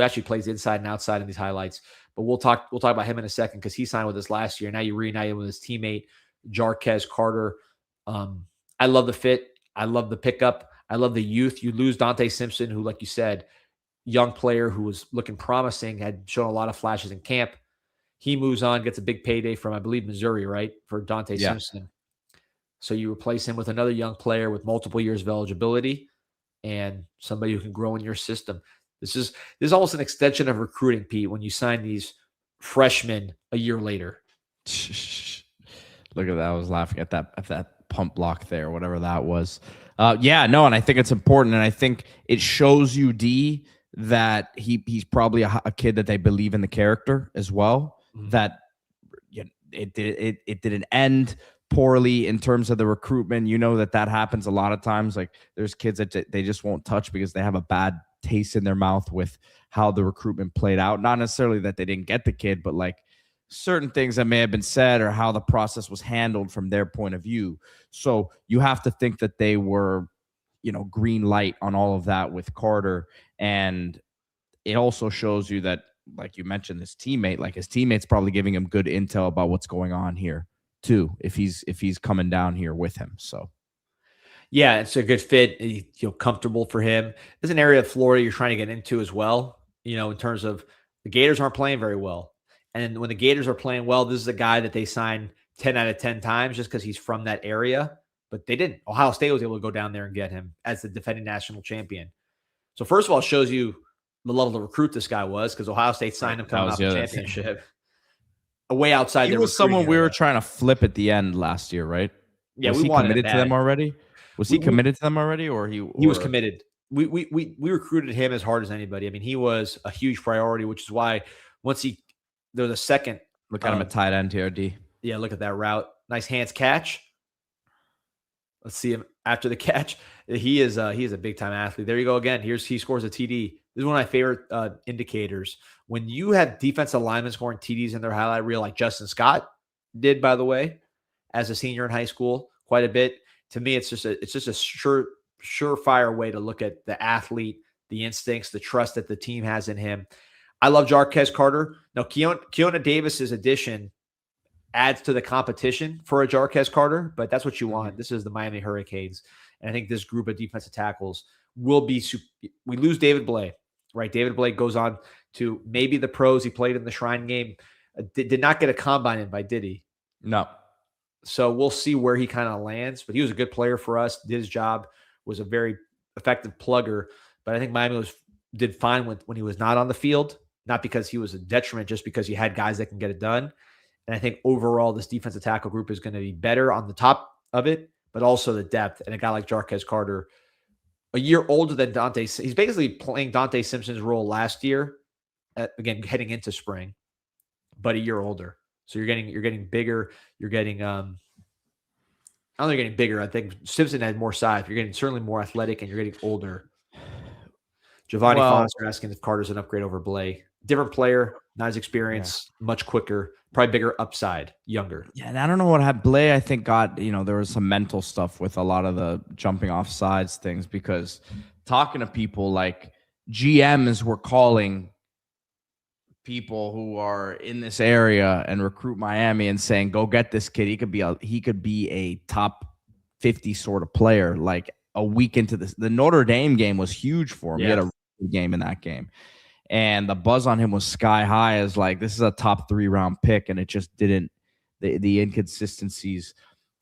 actually plays inside and outside in these highlights. But we'll talk about him in a second because he signed with us last year. Now you reunite him with his teammate Jarquez Carter. I love the fit. I love the pickup. I love the youth. You lose Dante Simpson, who, like you said, young player who was looking promising, had shown a lot of flashes in camp. He moves on, gets a big payday from, I believe, Missouri, right, for Dante Simpson. So you replace him with another young player with multiple years of eligibility and somebody who can grow in your system. This is almost an extension of recruiting, Pete, when you sign these freshmen a year later. Look at that. I was laughing at that pump block there, whatever that was. And I think it's important. And I think it shows you, D, that he's probably a kid that they believe in the character as well. Mm-hmm. That it didn't end poorly in terms of the recruitment. You know that happens a lot of times. Like there's kids that they just won't touch because they have a bad taste in their mouth with how the recruitment played out. Not necessarily that they didn't get the kid, but like certain things that may have been said or how the process was handled from their point of view. So you have to think that they were, green light on all of that with Carter. And it also shows you that, like you mentioned, his teammate's probably giving him good intel about what's going on here too, if he's coming down here with him. So yeah, it's a good fit. You feel comfortable for him. There's an area of Florida you're trying to get into as well, in terms of the Gators aren't playing very well. And when the Gators are playing well, this is a guy that they sign 10 out of 10 times just because he's from that area. But they didn't. Ohio State was able to go down there and get him as the defending national champion. So first of all, it shows you the level of recruit this guy was, because Ohio State signed him coming off the championship. Way outside. He was someone we were trying to flip at the end last year, right? Yeah, was he committed to them already? Was he committed to them already, or he was committed? We recruited him as hard as anybody. I mean, he was a huge priority, which is why once there's a second. Look at him at tight end here, D. Yeah, look at that route. Nice hands catch. Let's see him after the catch. He is a big time athlete. There you go again. He scores a TD. This is one of my favorite indicators. When you have defensive linemen scoring TDs in their highlight reel, like Justin Scott did, by the way, as a senior in high school, quite a bit. To me, it's just a surefire way to look at the athlete, the instincts, the trust that the team has in him. I love Jarquez Carter. Now, Keona Davis's addition adds to the competition for a Jarquez Carter, but that's what you want. This is the Miami Hurricanes, and I think this group of defensive tackles will be. We lose David Blay, right? David Blay goes on to maybe the pros. He played in the Shrine game. Did not get a combine invite, did he? No. So we'll see where he kind of lands, but he was a good player for us. Did his job, was a very effective plugger, but I think Miami did fine when he was not on the field, not because he was a detriment, just because you had guys that can get it done. And I think overall, this defensive tackle group is going to be better on the top of it, but also the depth. And a guy like Jarquez Carter, a year older than Dante, he's basically playing Dante Simpson's role last year, again, heading into spring, but a year older. So you're getting bigger. You're getting, I don't think you're getting bigger. I think Simpson had more size. You're getting certainly more athletic, and you're getting older. Giovanni Fonster asking if Carter's an upgrade over Blay. Different player, not as experienced, much quicker, probably bigger upside, younger. Yeah, and I don't know what happened. Blay, I think, there was some mental stuff with a lot of the jumping off sides things, because talking to people like GMs were calling people who are in this area and recruit Miami and saying, go get this kid. He could be a top 50 sort of player. Like a week into this, the Notre Dame game was huge for him. Yeah. He had a really game in that game. And the buzz on him was sky high, as like, this is a top 3 round pick. And it just didn't, the inconsistencies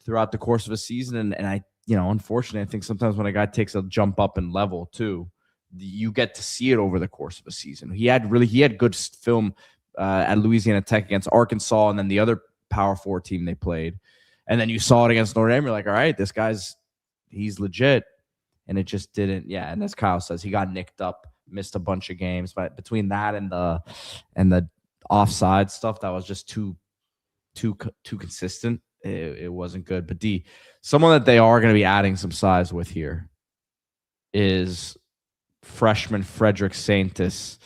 throughout the course of a season. And I, unfortunately, I think sometimes when a guy takes a jump up in level too, you get to see it over the course of a season. He had good film at Louisiana Tech against Arkansas, and then the other Power 4 team they played. And then you saw it against Notre Dame. You're like, all right, he's legit. And it just didn't. Yeah. And as Kyle says, he got nicked up, missed a bunch of games. But between that and the offside stuff, that was just too consistent. It wasn't good. But someone that they are going to be adding some size with here is freshman Frederick Stancil,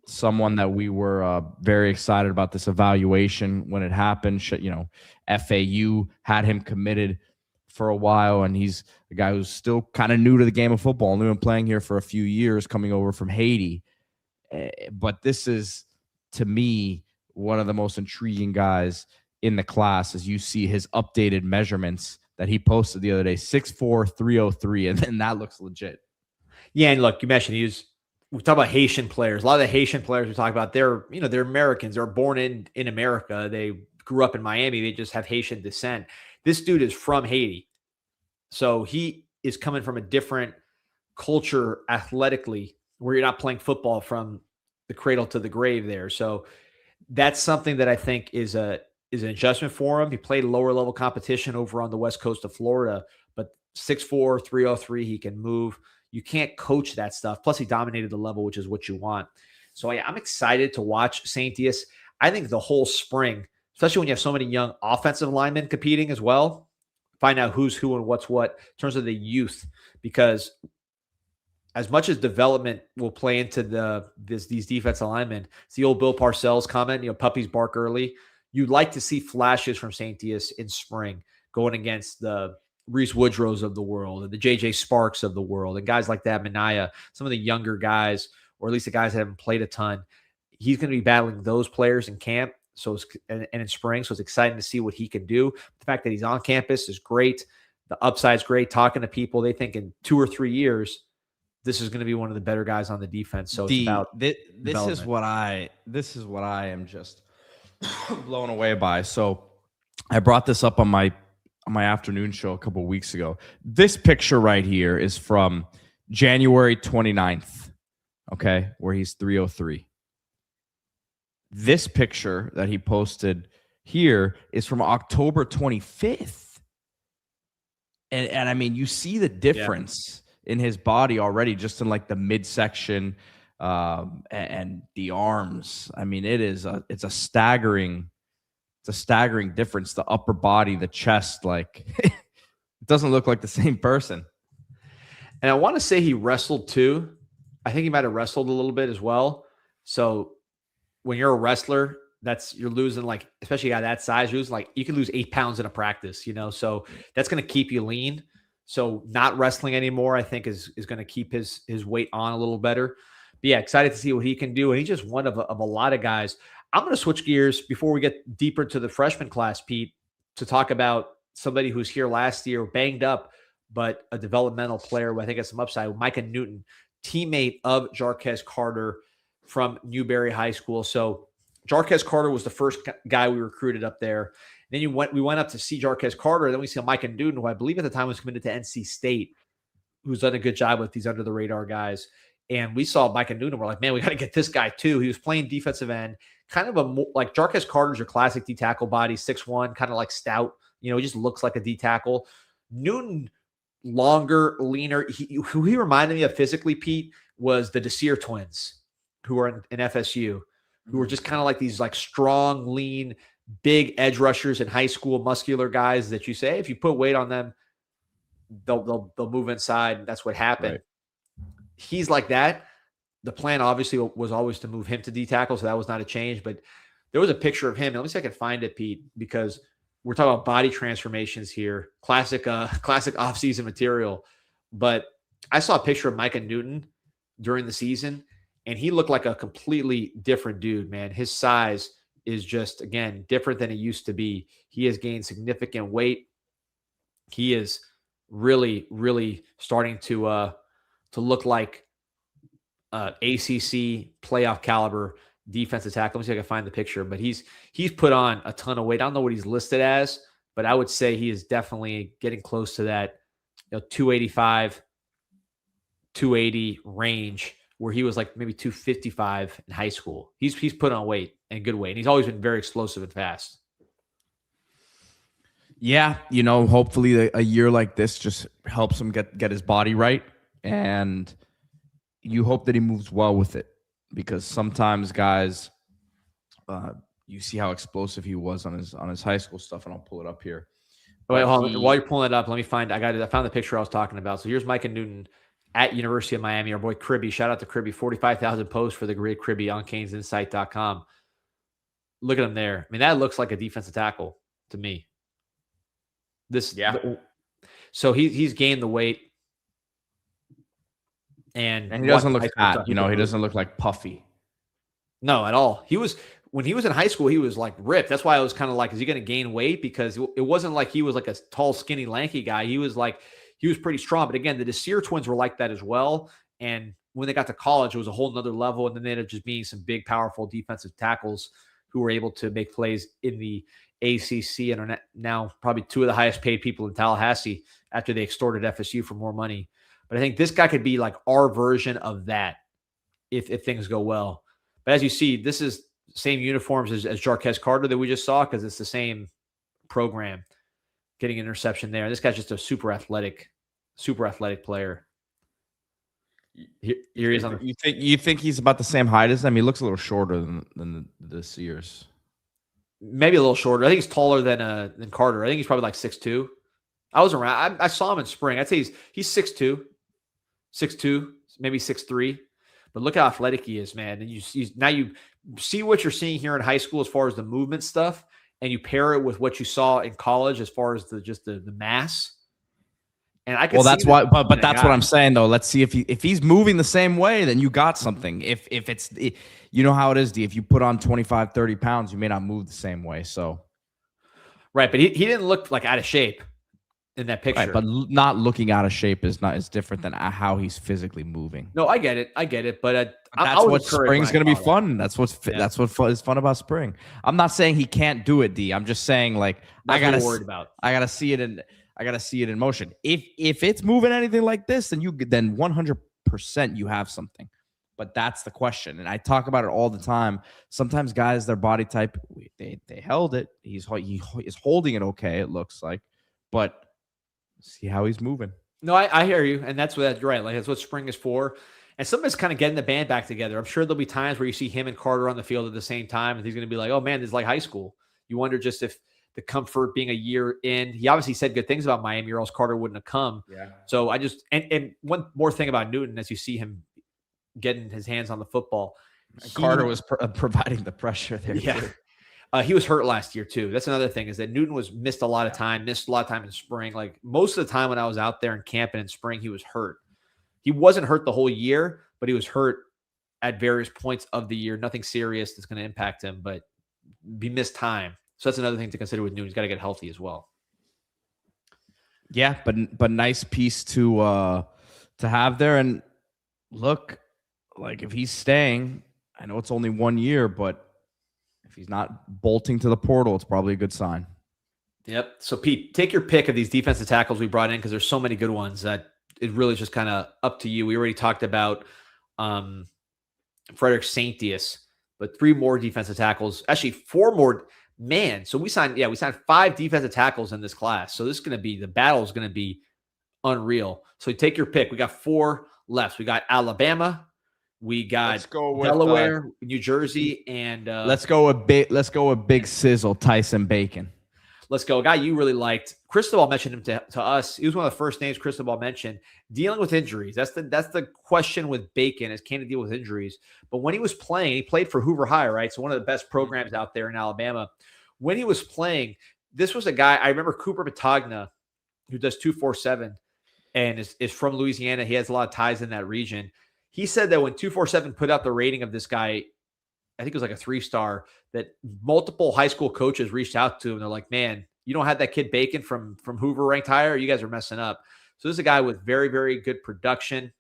someone that we were very excited about this evaluation when it happened. FAU had him committed for a while, and he's a guy who's still kind of new to the game of football, only been playing here for a few years, coming over from Haiti. But this is, to me, one of the most intriguing guys in the class, as you see his updated measurements that he posted the other day, 6'4", 303, and then that looks legit. Yeah, and look, you mentioned we talk about Haitian players. A lot of the Haitian players we talk about, they're Americans. They're born in America. They grew up in Miami. They just have Haitian descent. This dude is from Haiti. So he is coming from a different culture athletically, where you're not playing football from the cradle to the grave there. So that's something that I think is an adjustment for him. He played lower level competition over on the west coast of Florida, but 6'4", 303, he can move. You can't coach that stuff. Plus, he dominated the level, which is what you want. So I'm excited to watch Stancil. I think the whole spring, especially when you have so many young offensive linemen competing as well. Find out who's who and what's what in terms of the youth, because as much as development will play into these defensive linemen, it's the old Bill Parcells comment, puppies bark early. You'd like to see flashes from St. Tius in spring going against the Reese Woodrows of the world and the J.J. Sparks of the world and guys like that, Minaya, some of the younger guys, or at least the guys that haven't played a ton. He's going to be battling those players in camp and in spring, so it's exciting to see what he can do. The fact that he's on campus is great. The upside's great. Talking to people, they think in 2 or 3 years, this is going to be one of the better guys on the defense. So it's about this is what I am just blown away by. So I brought this up on my afternoon show a couple of weeks ago. This picture right here is from January 29th, okay, where he's 303. This picture that he posted here is from October 25th. And I mean, you see the difference in his body already, just in like the midsection and the arms. I mean, it's a staggering difference. The upper body, the chest, like it doesn't look like the same person. And I want to say he wrestled too. I think he might have wrestled a little bit as well. So when you're a wrestler, you're losing, like, especially at that size, you can lose 8 pounds in a practice, so that's going to keep you lean. So not wrestling anymore, I think is going to keep his weight on a little better. But yeah, excited to see what he can do. And he's just one of a lot of guys. I'm going to switch gears before we get deeper into the freshman class, Pete, to talk about somebody who's here last year, banged up, but a developmental player who I think has some upside. Micah Newton, teammate of Jarquez Carter from Newberry High School. So Jarquez Carter was the first guy we recruited up there. Then we went up to see Jarquez Carter. Then we see Micah Newton, who I believe at the time was committed to NC State, who's done a good job with these under-the-radar guys. And we saw Micah Newton. We're like, man, we got to get this guy too. He was playing defensive end, kind of like Jarquez Carter's your classic D-tackle body, 6'1", kind of like stout. He just looks like a D-tackle. Newton, longer, leaner. Who he reminded me of physically, Pete, was the Desir twins, who are in FSU, who were just kind of like these like strong, lean, big edge rushers in high school, muscular guys that you say, if you put weight on them, they'll move inside. And that's what happened. Right. He's like that. The plan obviously was always to move him to D-tackle, so that was not a change. But there was a picture of him. Let me see if I can find it, Pete, because we're talking about body transformations here. Classic off-season material. But I saw a picture of Micah Newton during the season, and he looked like a completely different dude, man. His size is just, again, different than it used to be. He has gained significant weight. He is really, really starting to look like ACC playoff caliber defensive tackle. Let me see if I can find the picture. But he's put on a ton of weight. I don't know what he's listed as, but I would say he is definitely getting close to that 285, 280 range, where he was like maybe 255 in high school. He's put on weight and good weight. And he's always been very explosive and fast. Yeah, hopefully a year like this just helps him get his body right. And you hope that he moves well with it, because sometimes guys, you see how explosive he was on his high school stuff, and I'll pull it up here. Wait, hold on. While you're pulling it up, let me find. I found the picture I was talking about. So here's Micah Newton at University of Miami. Our boy Cribby. Shout out to Cribby. 45,000 posts for the great Cribby on CanesInsight.com. Look at him there. I mean, that looks like a defensive tackle to me. So he's gained the weight. And he doesn't look fat. He doesn't look like puffy. No, at all. When he was in high school, he was like ripped. That's why I was kind of like, is he going to gain weight? Because it wasn't like he was like a tall, skinny, lanky guy. He was pretty strong. But again, the Desir twins were like that as well. And when they got to college, it was a whole nother level. And then they ended up just being some big, powerful defensive tackles who were able to make plays in the ACC and are now probably two of the highest paid people in Tallahassee after they extorted FSU for more money. But I think this guy could be like our version of that if things go well. But as you see, this is same uniforms as Jarquez Carter that we just saw, because it's the same program. Getting an interception there. This guy's just a super athletic player. Here he is. You think he's about the same height as them? He looks a little shorter than the Sears. maybe a little shorter. I think he's taller than Carter. I think he's probably like 6'2". I was around. I saw him in spring. I'd say he's 6'2", maybe 6'3". But look how athletic he is, man. And you see what you're seeing here in high school as far as the movement stuff, and you pair it with what you saw in college as far as the mass. And I could that's why, but that's what I'm saying though. Let's see if he's moving the same way, then you got something. If it's, you know how it is, D. If you put on 25, 30 pounds, you may not move the same way. So, right, but he didn't look like out of shape in that picture. Right, but not looking out of shape is different than how he's physically moving. No, I get it. But that's what spring's going to be fun. That's what is fun about spring. I'm not saying he can't do it, D. I'm just saying like I gotta see it in motion. If it's moving anything like this, then 100% you have something. But that's the question, and I talk about it all the time. Sometimes guys, their body type, they held it. He is holding it okay. It looks like, but see how he's moving. No, I hear you, and that's you're right. Like that's what spring is for. And somebody's kind of getting the band back together. I'm sure there'll be times where you see him and Carter on the field at the same time, and he's going to be like, "Oh man, this is like high school." You wonder just if the comfort being a year in. He obviously said good things about Miami, or else Carter wouldn't have come. Yeah. So I just and one more thing about Newton, as you see him getting his hands on the football, Carter was providing the pressure there. Yeah. He was hurt last year too. That's another thing, is that Newton missed a lot of time in spring. Like most of the time when I was out there in camping in spring, he was hurt. He wasn't hurt the whole year, but he was hurt at various points of the year. Nothing serious that's going to impact him, but he missed time. So that's another thing to consider with Newton. He's got to get healthy as well. Yeah, but nice piece to have there. And look, like if he's staying, I know it's only 1 year, but if he's not bolting to the portal, it's probably a good sign. Yep. So, Pete, take your pick of these defensive tackles we brought in, because there's so many good ones that it really is just kind of up to you. We already talked about Frederick Stancil, but 3 more defensive tackles. Actually, 4 more. Man, so we signed 5 defensive tackles in this class. So this is going to be, the battle is going to be unreal. So take your pick. We got 4 left. We got Alabama. We got Delaware, New Jersey, and let's go with big sizzle, Tyson Bacon. Let's go. A guy you really liked. Cristobal mentioned him to us. He was one of the first names Cristobal mentioned. Dealing with injuries. That's the question with Bacon, is can he deal with injuries? But when he was playing, he played for Hoover High, right? So one of the best programs out there in Alabama. When he was playing, this was a guy, I remember Cooper Patagna, who does 247 and is from Louisiana. He has a lot of ties in that region. He said that when 247 put out the rating of this guy, I think it was like a 3-star, that multiple high school coaches reached out to him. They're like, man, you don't have that kid Bacon from Hoover ranked higher. You guys are messing up. So this is a guy with very, very good production.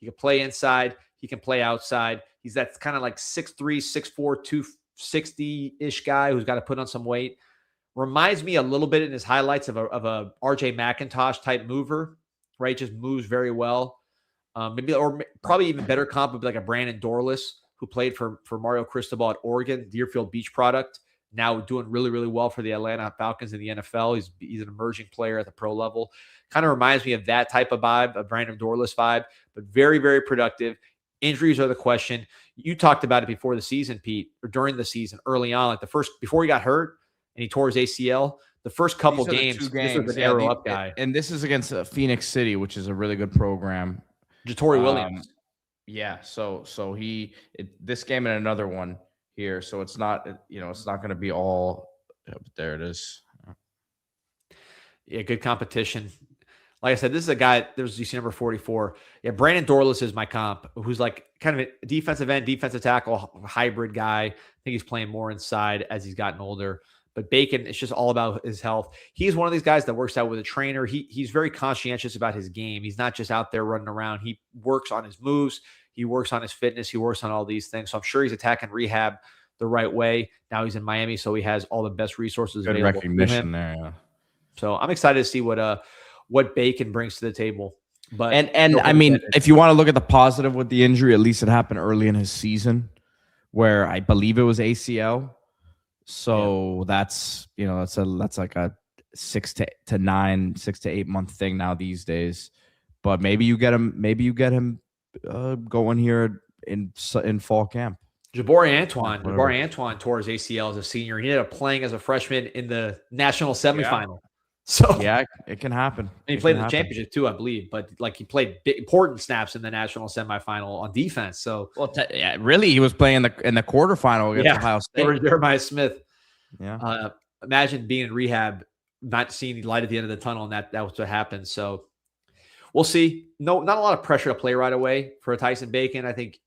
He can play inside. He can play outside. He's that kind of like 6'3", 6'4", 260-ish guy who's got to put on some weight. Reminds me a little bit in his highlights of a RJ McIntosh type mover, right? Just moves very well. Probably even better comp would be like a Brandon Dorless, who played for Mario Cristobal at Oregon, Deerfield Beach product, now doing really, really well for the Atlanta Falcons in the NFL. He's an emerging player at the pro level. Kind of reminds me of that type of vibe, a Brandon Dorless vibe, but very, very productive. Injuries are the question. You talked about it before the season, Pete, or during the season, early on, like before he got hurt and he tore his ACL, the first couple games, this was an arrow up guy. And this is against Phoenix City, which is a really good program. Jatori Williams. Yeah, so this game and another one here, so it's not going to be all. There it is. Yeah, good competition. Like I said, this is a guy. There's UC number 44. Yeah, Brandon Dorless is my comp, who's like kind of a defensive end, defensive tackle, hybrid guy. I think he's playing more inside as he's gotten older. But Bacon, it's just all about his health. He's one of these guys that works out with a trainer. He's very conscientious about his game. He's not just out there running around. He works on his moves. He works on his fitness. He works on all these things. So I'm sure he's attacking rehab the right way. Now he's in Miami, so he has all the best resources available. Good recognition there. Yeah. So I'm excited to see what Bacon brings to the table. But and I mean, if you want to look at the positive with the injury, at least it happened early in his season, where I believe it was ACL. So that's like a 6 to 8 month thing now these days. But maybe you get him going here in fall camp. Jabari Antoine tore his ACL as a senior. He ended up playing as a freshman in the national semifinal. So yeah, it can happen. And he played in the championship too, I believe. But like he played important snaps in the national semifinal on defense. So really, he was playing in the quarterfinal against Ohio State. Jeremiah Smith. Yeah. Imagine being in rehab, not seeing the light at the end of the tunnel, and that was what happened. So we'll see. No, not a lot of pressure to play right away for a Tyson Bacon. I think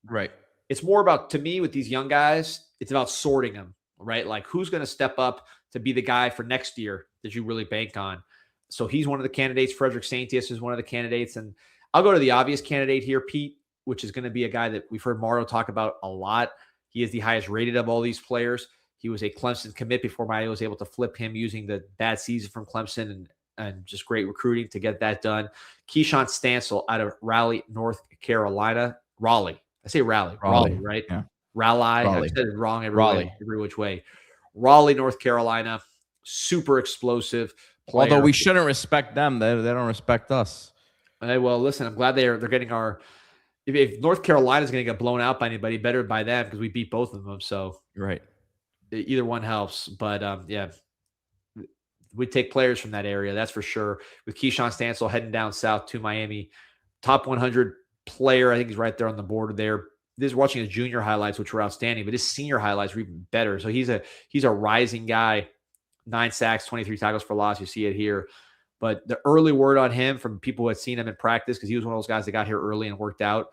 it's more about, to me, with these young guys, it's about sorting them, right? Like who's going to step up to be the guy for next year that you really bank on. So he's one of the candidates. Frederick Stancil is one of the candidates. And I'll go to the obvious candidate here, Pete, which is going to be a guy that we've heard Mario talk about a lot. He is the highest rated of all these players. He was a Clemson commit before Mario was able to flip him using the bad season from Clemson and just great recruiting to get that done. Keshan Stancil out of Raleigh, North Carolina. Raleigh. I say Raleigh, right? Yeah. Raleigh. I've said it wrong every which way. Raleigh, North Carolina. Super explosive player. Although we shouldn't respect them. They don't respect us. Well, listen, I'm glad they're getting our – if North Carolina's going to get blown out by anybody, better by them because we beat both of them. So either one helps. But, we take players from that area, that's for sure. With Keshan Stancil heading down south to Miami, top 100 player. I think he's right there on the board there. This is watching his junior highlights, which were outstanding, but his senior highlights were even better. So he's a rising guy. 9 sacks, 23 tackles for loss. You see it here. But the early word on him from people who had seen him in practice, because he was one of those guys that got here early and worked out.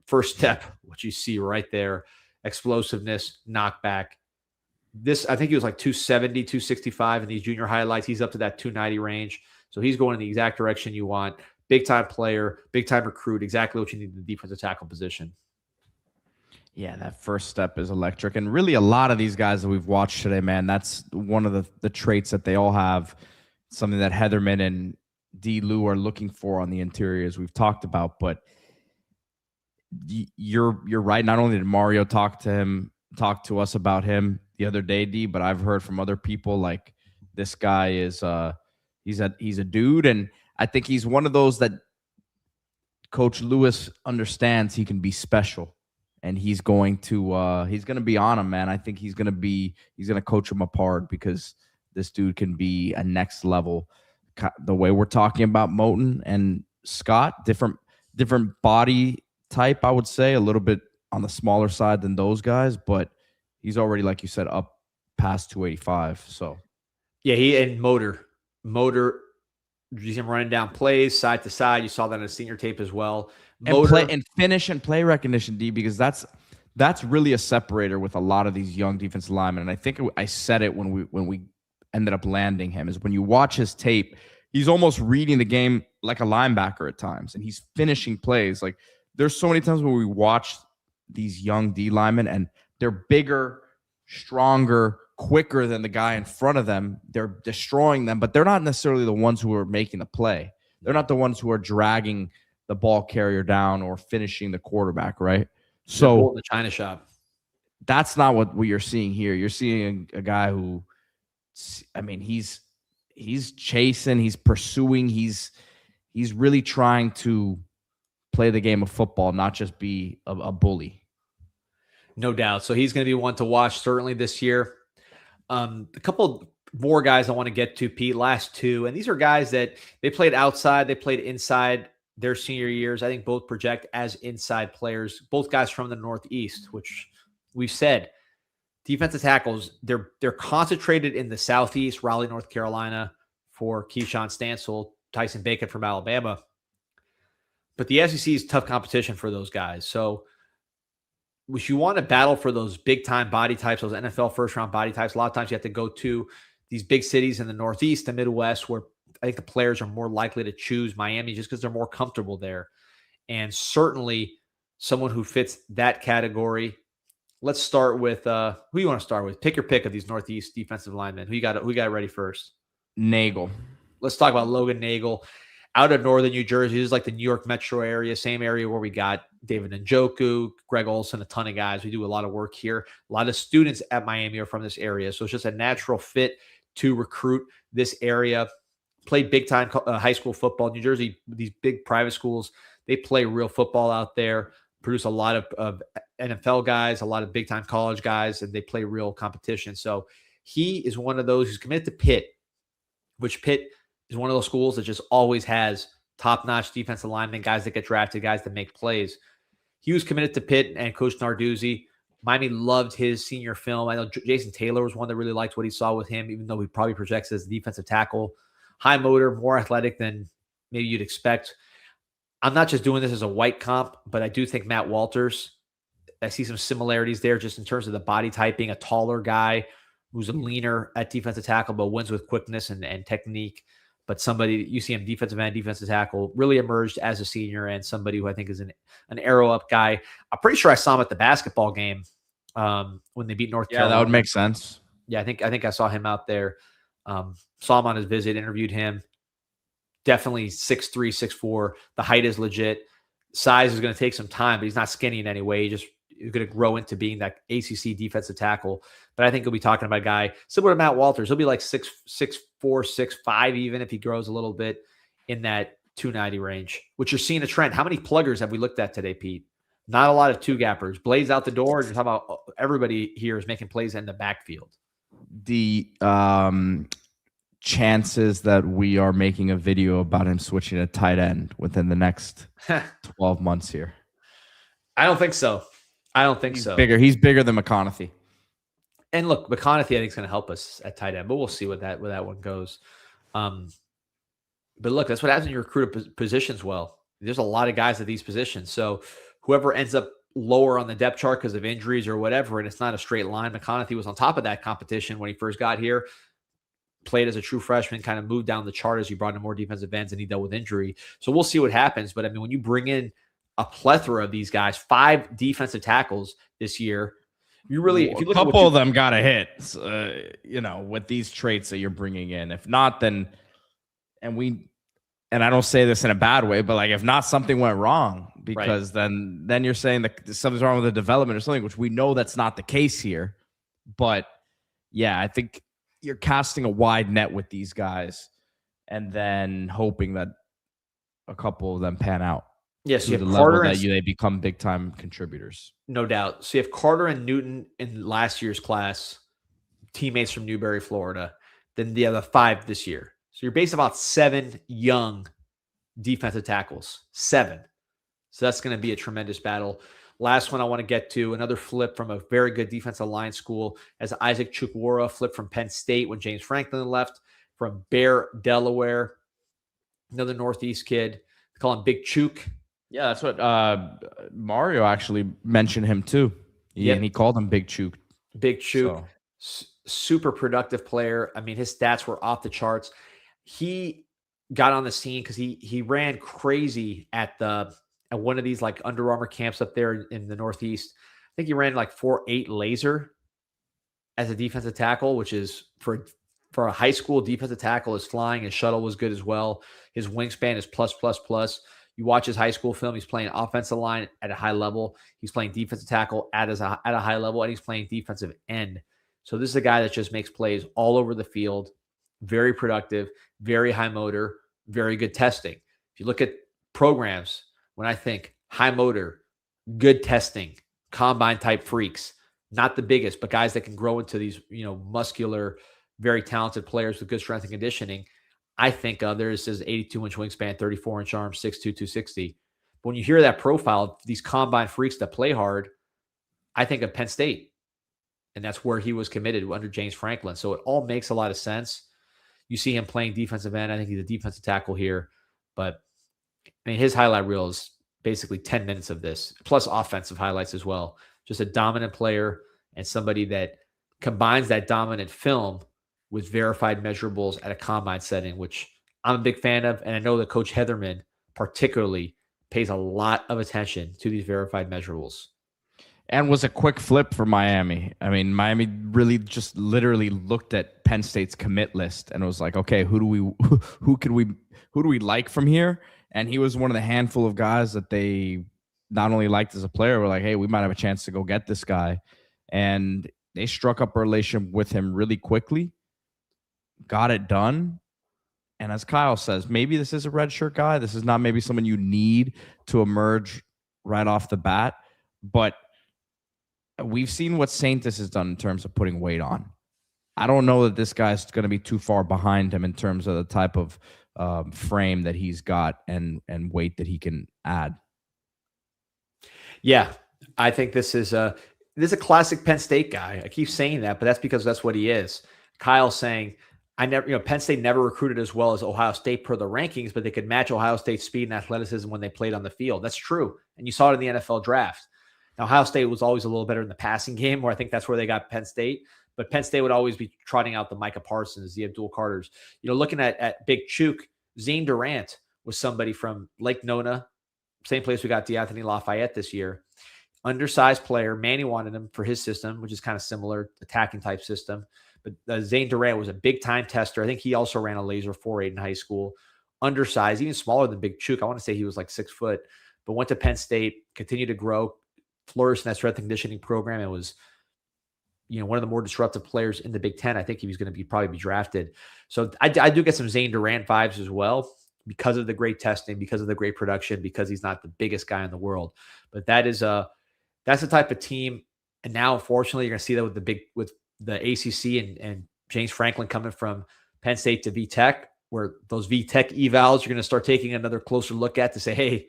First step, what you see right there, explosiveness, knockback. This, I think he was like 270, 265 in these junior highlights. He's up to that 290 range. So he's going in the exact direction you want. Big-time player, big-time recruit, exactly what you need in the defensive tackle position. Yeah, that first step is electric. And really a lot of these guys that we've watched today, man, that's one of the traits that they all have, something that Heatherman and D. Lou are looking for on the interiors we've talked about. But you're right. Not only did Mario talk to us about him the other day, D, but I've heard from other people like this guy is he's a dude. And I think he's one of those that Coach Lewis understands he can be special. And he's going to be on him, man. I think he's going to coach him apart because this dude can be a next level. The way we're talking about Moten and Scott, different body type, I would say, a little bit on the smaller side than those guys, but he's already, like you said, up past 285. So yeah, he and motor, you see him running down plays side to side. You saw that on his senior tape as well. And finish and play recognition, D, because that's really a separator with a lot of these young defensive linemen. And I think I said it when we ended up landing him, is when you watch his tape, he's almost reading the game like a linebacker at times, and he's finishing plays. Like there's so many times when we watch these young D linemen and they're bigger, stronger, quicker than the guy in front of them. They're destroying them, but they're not necessarily the ones who are making the play. They're not the ones who are dragging the ball carrier down or finishing the quarterback, right? So the China shop. That's not what you're seeing here. You're seeing a guy who, I mean, he's chasing, he's pursuing, he's really trying to play the game of football, not just be a bully. No doubt. So he's going to be one to watch certainly this year. A couple more guys I want to get to, Pete, last two. And these are guys that they played outside, they played inside their senior years. I think both project as inside players, both guys from the Northeast, which we've said defensive tackles, they're concentrated in the Southeast, Raleigh, North Carolina for Keshan Stancil, Tyson Bacon from Alabama. But the SEC is tough competition for those guys. So if you want to battle for those big-time body types, those NFL first-round body types, a lot of times you have to go to these big cities in the Northeast, the Midwest, where I think the players are more likely to choose Miami just because they're more comfortable there. And certainly someone who fits that category. Let's start with who you want to start with. Pick your pick of these Northeast defensive linemen. Who you got ready first? Nagel. Let's talk about Logan Nagel. Out of northern New Jersey. This is like the New York metro area, same area where we got David Njoku, Greg Olson, a ton of guys. We do a lot of work here. A lot of students at Miami are from this area. So it's just a natural fit to recruit this area. Played big-time high school football. New Jersey, these big private schools, they play real football out there, produce a lot of NFL guys, a lot of big time college guys, and they play real competition. So he is one of those who's committed to Pitt, which Pitt is one of those schools that just always has top-notch defensive linemen, guys that get drafted, guys that make plays. He was committed to Pitt and Coach Narduzzi. Miami loved his senior film. I know Jason Taylor was one that really liked what he saw with him, even though he probably projects as a defensive tackle. High motor, more athletic than maybe you'd expect. I'm not just doing this as a white comp, but I do think Matt Walters, I see some similarities there just in terms of the body typing, a taller guy who's a leaner at defensive tackle, but wins with quickness and technique. But somebody, you see him defensive end, defensive tackle, really emerged as a senior and somebody who I think is an arrow up guy. I'm pretty sure I saw him at the basketball game when they beat North Carolina. Yeah, that would make sense. Yeah, I think I saw him out there. Saw him on his visit, interviewed him. Definitely 6'3", 6'4". The height is legit. Size is going to take some time, but he's not skinny in any way. He's going to grow into being that ACC defensive tackle. But I think we'll be talking about a guy similar to Matt Walters. He'll be like 6'4", 6'5", even if he grows a little bit in that 290 range, which you're seeing a trend. How many pluggers have we looked at today, Pete? Not a lot of two-gappers. Blaze out the door. You're talking about everybody here is making plays in the backfield. The chances that we are making a video about him switching to tight end within the next 12 months here. I don't think so. He's bigger. He's bigger than McConaughey. And look, McConaughey, I think, is going to help us at tight end, but we'll see where that one goes. But look, that's what happens when you recruit positions well. There's a lot of guys at these positions. So whoever ends up lower on the depth chart because of injuries or whatever, and it's not a straight line. McConaughey was on top of that competition when he first got here, played as a true freshman, kind of moved down the chart as you brought in more defensive ends and he dealt with injury. So we'll see what happens. But I mean, when you bring in a plethora of these guys, 5 defensive tackles this year, you really, if you look a couple of them got to hit, with these traits that you're bringing in. If not, then, and I don't say this in a bad way, but like, if not, something went wrong, because then you're saying that something's wrong with the development or something, which we know that's not the case here. But yeah, I think you're casting a wide net with these guys and then hoping that a couple of them pan out. Yes, you have Carter and they become big time contributors. No doubt. So you have Carter and Newton in last year's class, teammates from Newberry, Florida. Then the other 5 this year. So you're based about 7 young defensive tackles. 7. So that's going to be a tremendous battle. Last one I want to get to, another flip from a very good defensive line school, as Isaac Chukura flipped from Penn State when James Franklin left, from Bear, Delaware. Another Northeast kid. They call him Big Chuk. Yeah, that's what Mario actually mentioned him too. And he called him Big Chuk. Big Chuk. So. Super productive player. I mean, his stats were off the charts. He got on the scene because he ran crazy at one of these like Under Armour camps up there in the Northeast. I think he ran like 4.8 laser as a defensive tackle, which is for a high school defensive tackle is flying. His shuttle was good as well. His wingspan is plus. You watch his high school film, he's playing offensive line at a high level. He's playing defensive tackle at a high level, and he's playing defensive end. So this is a guy that just makes plays all over the field, very productive, very high motor, very good testing. If you look at programs, when I think high motor, good testing, combine type freaks, not the biggest, but guys that can grow into these, muscular, very talented players with good strength and conditioning, I think there's his 82-inch wingspan, 34-inch arm, 6'2", 260. But when you hear that profile, these combine freaks that play hard, I think of Penn State. And that's where he was committed under James Franklin. So it all makes a lot of sense. You see him playing defensive end. I think he's a defensive tackle here. But, I mean, his highlight reel is basically 10 minutes of this, plus offensive highlights as well. Just a dominant player and somebody that combines that dominant film with verified measurables at a combine setting, which I'm a big fan of. And I know that Coach Heatherman particularly pays a lot of attention to these verified measurables. And was a quick flip for Miami. I mean, Miami really just literally looked at Penn State's commit list and was like, okay, who do we like from here? And he was one of the handful of guys that they not only liked as a player, but like, hey, we might have a chance to go get this guy. And they struck up a relationship with him really quickly, got it done. And as Kyle says, maybe this is a redshirt guy. This is not maybe someone you need to emerge right off the bat, but we've seen what Saintis has done in terms of putting weight on. I don't know that this guy's going to be too far behind him in terms of the type of frame that he's got and weight that he can add. Yeah, I think this is a classic Penn State guy. I keep saying that, but that's because that's what he is. Kyle's saying, Penn State never recruited as well as Ohio State per the rankings, but they could match Ohio State's speed and athleticism when they played on the field. That's true. And you saw it in the NFL draft. Now, Ohio State was always a little better in the passing game, where I think that's where they got Penn State. But Penn State would always be trotting out the Micah Parsons, the Abdul Carters. Looking at Big Chuk, Zane Durant was somebody from Lake Nona, same place we got DeAnthony Lafayette this year. Undersized player. Manny wanted him for his system, which is kind of similar, attacking type system. But Zane Durant was a big-time tester. I think he also ran a laser 4.8 in high school. Undersized, even smaller than Big Chuk. I want to say he was like 6 foot, but went to Penn State, continued to grow, flourished in that strength and conditioning program, and was one of the more disruptive players in the Big Ten. I think he was going to probably be drafted. So I do get some Zane Durant vibes as well because of the great testing, because of the great production, because he's not the biggest guy in the world. But that's the type of team. And now, unfortunately, you're going to see that with the ACC and James Franklin coming from Penn State to VTech, where those VTech evals you're going to start taking another closer look at to say, hey,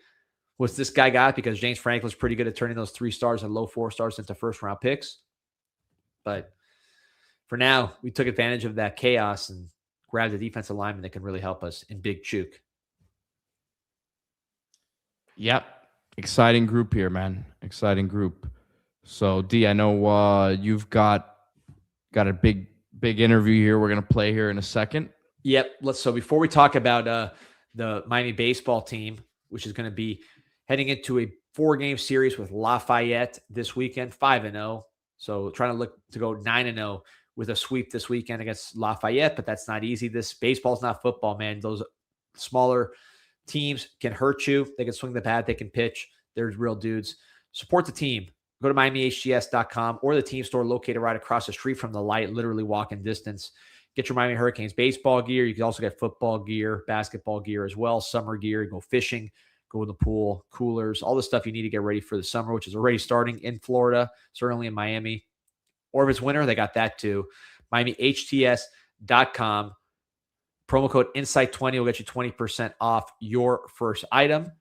what's this guy got? Because James Franklin's pretty good at turning those 3 stars and low 4 stars into first-round picks. But for now, we took advantage of that chaos and grabbed a defensive lineman that can really help us in Big Chuk. Yep. Exciting group here, man. Exciting group. So, D, I know you've got a big interview here we're going to play here in a second. Yep. So before we talk about the Miami baseball team, which is going to be heading into a 4-game series with Lafayette this weekend, 5-0. So trying to look to go 9-0 with a sweep this weekend against Lafayette, but that's not easy. This baseball's not football, man. Those smaller teams can hurt you. They can swing the bat. They can pitch. They're real dudes. Support the team. Go to MiamiHTS.com or the team store located right across the street from the light, literally walking distance. Get your Miami Hurricanes baseball gear. You can also get football gear, basketball gear as well, summer gear. You go fishing, go in the pool, coolers, all the stuff you need to get ready for the summer, which is already starting in Florida, certainly in Miami. Or if it's winter, they got that too. MiamiHTS.com. Promo code INSIGHT20 will get you 20% off your first item.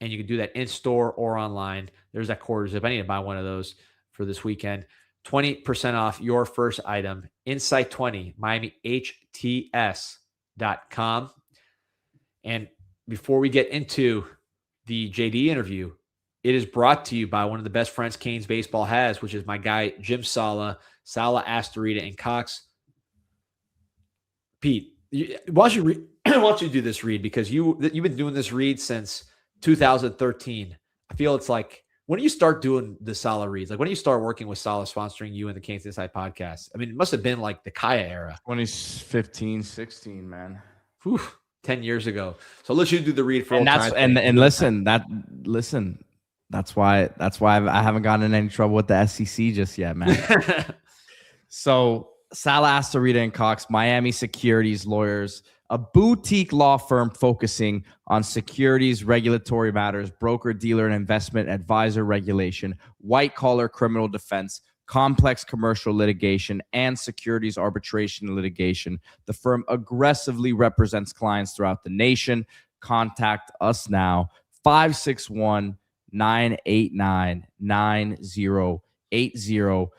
And you can do that in-store or online. There's that quarter zip. I need to buy one of those for this weekend. 20% off your first item. INSIGHT20, MiamiHTS.com. And before we get into the JD interview, it is brought to you by one of the best friends Canes baseball has, which is my guy, Jim Sala, Astorita, and Cox. Pete, why don't you do this read? Because you've been doing this read since 2013. I feel it's like, when do you start doing the Sala reads? Like, when do you start working with Sala sponsoring you and the Canes Insight podcast? I mean, it must have been like the Kaya era. 2015, 16, man. Whew, 10 years ago. So let's you do the read for and that's time. And listen, that's why I haven't gotten in any trouble with the SEC just yet, man. So Sala, Astorita, and Cox, Miami Securities Lawyers, a boutique law firm focusing on securities, regulatory matters, broker-dealer and investment advisor regulation, white-collar criminal defense, complex commercial litigation, and securities arbitration litigation. The firm aggressively represents clients throughout the nation. Contact us now, 561-989-9080.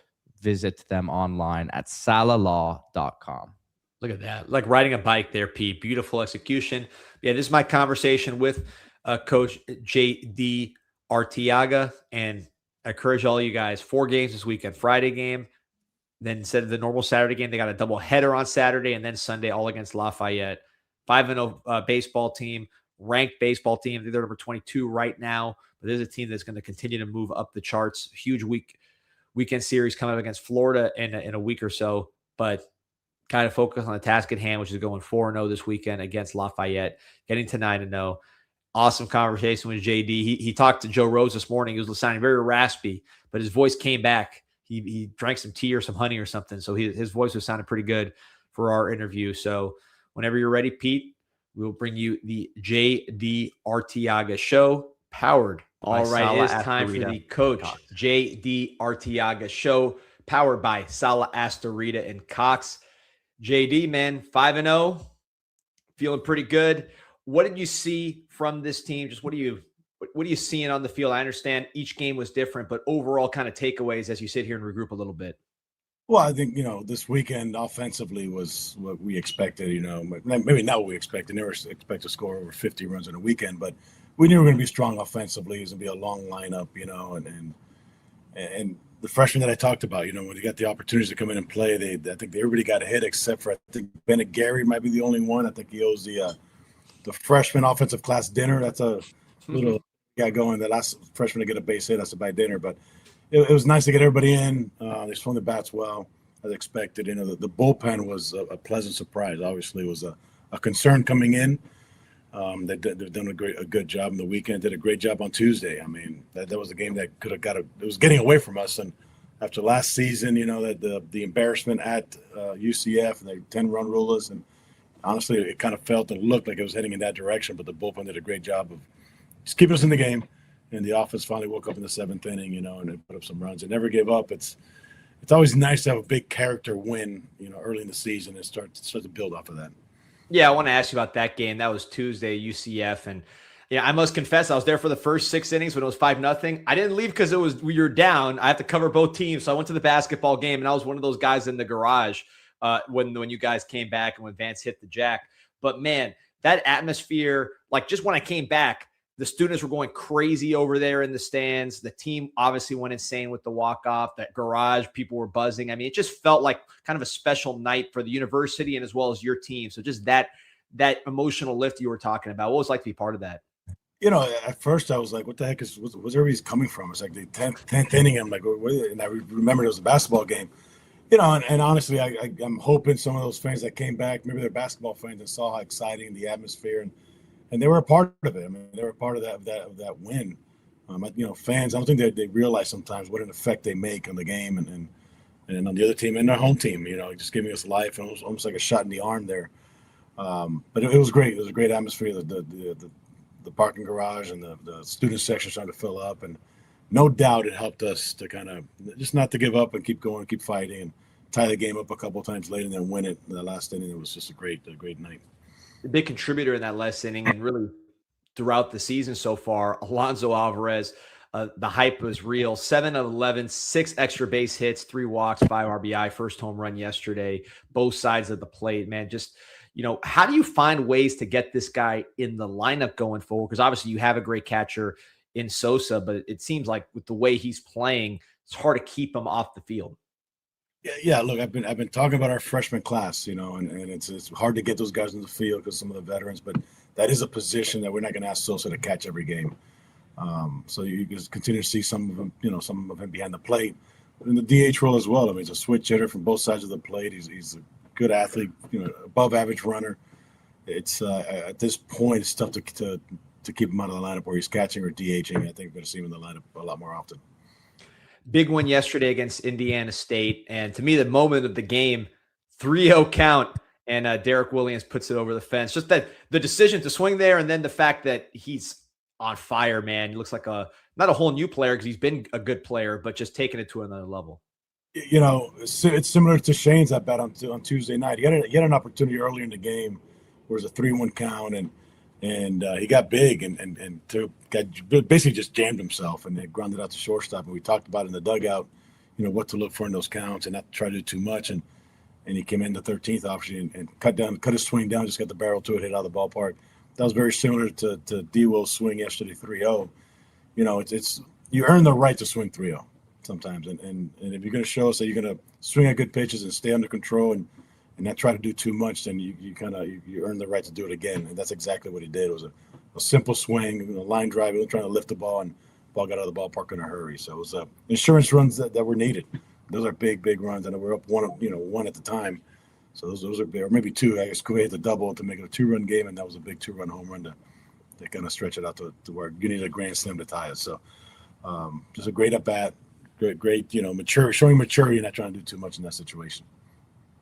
Visit them online at salalaw.com. Look at that. Like riding a bike there, Pete. Beautiful execution. Yeah, this is my conversation with Coach JD Arteaga. And I encourage all you guys, 4 games this weekend. Friday game. Then instead of the normal Saturday game, they got a double header on Saturday and then Sunday all against Lafayette. 5-0 baseball team, ranked baseball team. They're number 22 right now. But this is a team that's going to continue to move up the charts. Huge weekend series coming up against Florida in a week or so. But kind of focus on the task at hand, which is going 4-0 this weekend against Lafayette, getting to 9-0. Awesome conversation with JD. He talked to Joe Rose this morning. He was sounding very raspy, but his voice came back. He drank some tea or some honey or something, so his voice was sounding pretty good for our interview. So whenever you're ready, Pete, we'll bring you the JD Arteaga Show, powered All right, it is time for the Coach JD Arteaga Show, powered by Sala Astorita and Cox. JD, man, 5-0, feeling pretty good. What did you see from this team? Just what are you seeing on the field? I understand each game was different, but overall kind of takeaways as you sit here and regroup a little bit. Well, I think, this weekend offensively was what we expected, maybe not what we expected. Never expect to score over 50 runs in a weekend, but we knew we were going to be strong offensively. It was going to be a long lineup, and the freshmen that I talked about, when they got the opportunities to come in and play, I think everybody got a hit except for, I think Bennett Gary might be the only one. I think he owes the freshman offensive class dinner. That's a little guy going, the last freshman to get a base hit has to buy dinner, but it was nice to get everybody in. They swung the bats well, as expected. The bullpen was a pleasant surprise. Obviously, it was a concern coming in. They've done a good job in the weekend. Did a great job on Tuesday. I mean, that was a game that could have it was getting away from us. And after last season, that the embarrassment at UCF, and the 10-run rulers, and honestly, it kind of felt and looked like it was heading in that direction. But the bullpen did a great job of just keeping us in the game. And the offense finally woke up in the 7th inning, and they put up some runs. They never gave up. It's always nice to have a big character win, early in the season and start to build off of that. Yeah, I want to ask you about that game. That was Tuesday, UCF, and I must confess, I was there for the first 6 innings when it was 5-0. I didn't leave because we were down. I have to cover both teams, so I went to the basketball game, and I was one of those guys in the garage when you guys came back and when Vance hit the jack. But man, that atmosphere, like just when I came back, the students were going crazy over there in the stands. The team obviously went insane with the walk-off. That garage, people were buzzing. I mean, it just felt like kind of a special night for the university and as well as your team. So just that emotional lift you were talking about, what was it like to be part of that? At first I was like, what the heck was everybody's coming from? It's like the 10th inning. I'm like, and I remembered it was a basketball game. And honestly, I'm hoping some of those fans that came back, maybe they're basketball fans and saw how exciting the atmosphere and they were a part of it. I mean, they were a part of that win. Fans, I don't think they realize sometimes what an effect they make on the game and on the other team and their home team. Just giving us life, and it was almost like a shot in the arm there. But it was great. It was a great atmosphere. The parking garage and the student section starting to fill up, and no doubt it helped us to kind of just not to give up and keep going, keep fighting, and tie the game up a couple of times later and then win it in the last inning. It was just a great night. A big contributor in that last inning and really throughout the season so far, Alonso Alvarez. The hype was real. 7 of 11, 6 extra base hits, 3 walks, 5 RBI, first home run yesterday, both sides of the plate, man. Just, how do you find ways to get this guy in the lineup going forward? Because obviously you have a great catcher in Sosa, but it seems like with the way he's playing, it's hard to keep him off the field. Yeah. Look, I've been talking about our freshman class, and it's hard to get those guys in the field because some of the veterans, but that is a position that we're not going to ask Sosa to catch every game. So you just continue to see some of him behind the plate, but in the DH role as well. I mean, he's a switch hitter from both sides of the plate. He's a good athlete, above average runner. It's at this point it's tough to keep him out of the lineup where he's catching or DHing. I think we're going to see him in the lineup a lot more often. Big win yesterday against Indiana State. And to me, the moment of the game, 3-0 count, and Derek Williams puts it over the fence. Just that the decision to swing there, and then the fact that he's on fire, man. He looks like not a whole new player because he's been a good player, but just taking it to another level. It's similar to Shane's at bat on Tuesday night. He had an opportunity earlier in the game where it was a 3-1 count, and he got big and basically just jammed himself and they grounded out to shortstop. And we talked about in the dugout, what to look for in those counts and not try to do too much. And he came in the 13th option and cut his swing down, just got the barrel to it, hit out of the ballpark. That was very similar to D-Will's swing yesterday, 3-0. It's you earn the right to swing 3-0 sometimes. And if you're going to show us that you're going to swing at good pitches and stay under control and not try to do too much, then you earn the right to do it again. And that's exactly what he did. It was a simple swing, a line drive. He was trying to lift the ball, and the ball got out of the ballpark in a hurry. So it was insurance runs that were needed. Those are big runs, and we're up one at the time. So those are big, or maybe 2. I guess Kuwait had the double to make it a 2-run game, and that was a big 2-run home run to kind of stretch it out to where you need a grand slam to tie it. So just a great at bat, great mature, showing maturity and not trying to do too much in that situation.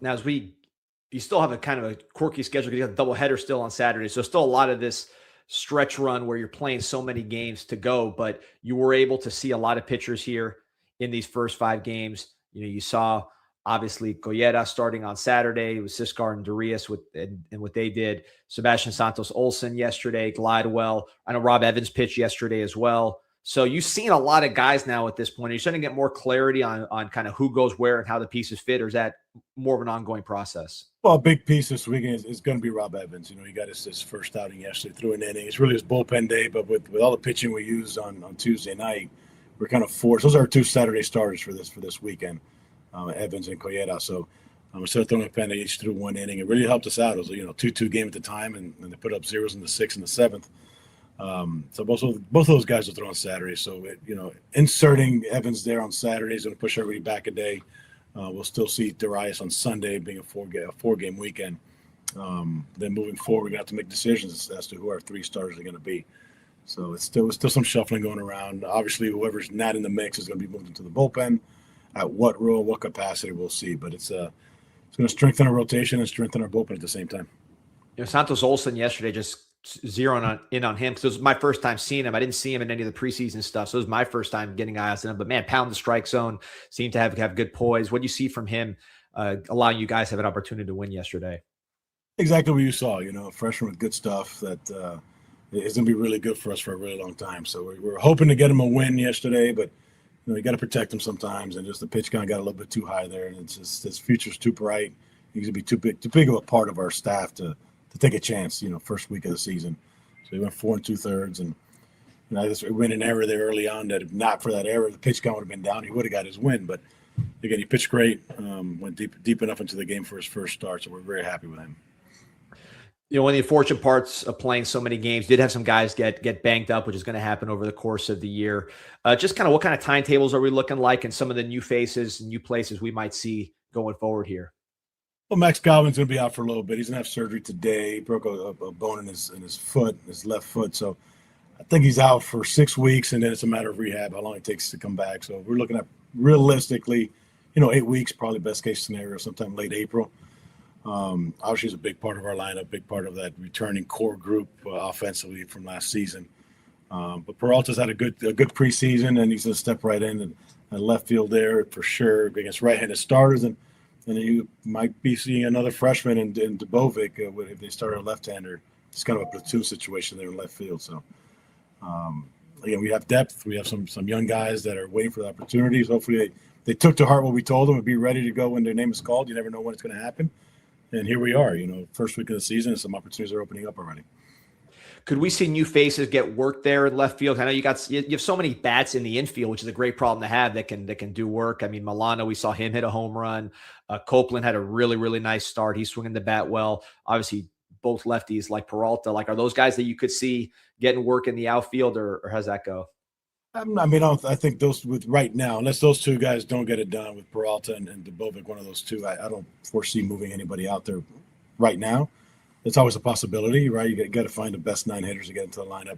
Now, you still have a kind of a quirky schedule because you got a doubleheader still on Saturday. So still a lot of this stretch run where you're playing so many games to go, but you were able to see a lot of pitchers here in these first 5 games. You saw obviously Goyeta starting on Saturday. It was Siskar and Darius and what they did. Sebastian Santos Olsen yesterday, Glidewell. I know Rob Evans pitched yesterday as well. So you've seen a lot of guys now at this point. Are you starting to get more clarity on kind of who goes where and how the pieces fit, or is that more of an ongoing process? Well, a big piece this weekend is going to be Rob Evans. He got his first outing yesterday, threw an inning. It's really his bullpen day, but with all the pitching we used on Tuesday night, we're kind of forced. Those are our 2 Saturday starters for this weekend, Evans and Goyeta. So instead of throwing a pen, they each threw 1 inning. It really helped us out. It was 2-2 game at the time, and they put up zeros in the 6th and the 7th. So both of those guys will throw on Saturday. So inserting Evans there on Saturday is going to push everybody back a day. We'll still see Darius on Sunday, being a 4-game weekend. Then moving forward, we're going to have to make decisions as to who our 3 starters are going to be. So it's still some shuffling going around. Obviously, whoever's not in the mix is going to be moved into the bullpen. At what role, what capacity, we'll see. But it's going to strengthen our rotation and strengthen our bullpen at the same time. Santos Olsen yesterday just zeroing in on him because it was my first time seeing him. I didn't see him in any of the preseason stuff, so it was my first time getting eyes on him. But man, pound the strike zone, seemed to have good poise. What do you see from him, allowing you guys to have an opportunity to win yesterday? Exactly what you saw. A freshman with good stuff that is going to be really good for us for a really long time. So we're hoping to get him a win yesterday, but you got to protect him sometimes, and just the pitch kind of got a little bit too high there, and it's just his future's too bright. He's going to be too big of a part of our staff to take a chance, first week of the season. So he went 4 2/3, and I just went an error there early on that if not for that error, the pitch count would have been down. He would have got his win, but again, he pitched great, went deep enough into the game for his first start, so we're very happy with him. One of the unfortunate parts of playing so many games, did have some guys get banged up, which is going to happen over the course of the year. Just kind of what kind of timetables are we looking like, and some of the new faces, new places we might see going forward here? Well, Max Godwin's going to be out for a little bit. He's going to have surgery today. He broke a bone in his foot, his left foot. So I think he's out for 6 weeks, and then it's a matter of rehab, how long it takes to come back. So we're looking at realistically, 8 weeks, probably best case scenario, sometime late April. Obviously, he's a big part of our lineup, big part of that returning core group offensively from last season. But Peralta's had a good preseason, and he's going to step right in and left field there for sure against right-handed starters. And then you might be seeing another freshman in Dubovic if they start a left-hander. It's kind of a platoon situation there in left field. So, again, we have depth. We have some young guys that are waiting for the opportunities. Hopefully they took to heart what we told them and be ready to go when their name is called. You never know when it's going to happen. And here we are, first week of the season, and some opportunities are opening up already. Could we see new faces get work there in left field? I know you have so many bats in the infield, which is a great problem to have that can do work. I mean, Milano, we saw him hit a home run. Copeland had a really, really nice start. He's swinging the bat well. Obviously, both lefties like Peralta. Are those guys that you could see getting work in the outfield, or how's that go? I think those with right now, unless those 2 guys don't get it done with Peralta and Dubovic, one of those 2, I don't foresee moving anybody out there right now. It's always a possibility, right? You got to find the best 9 hitters to get into the lineup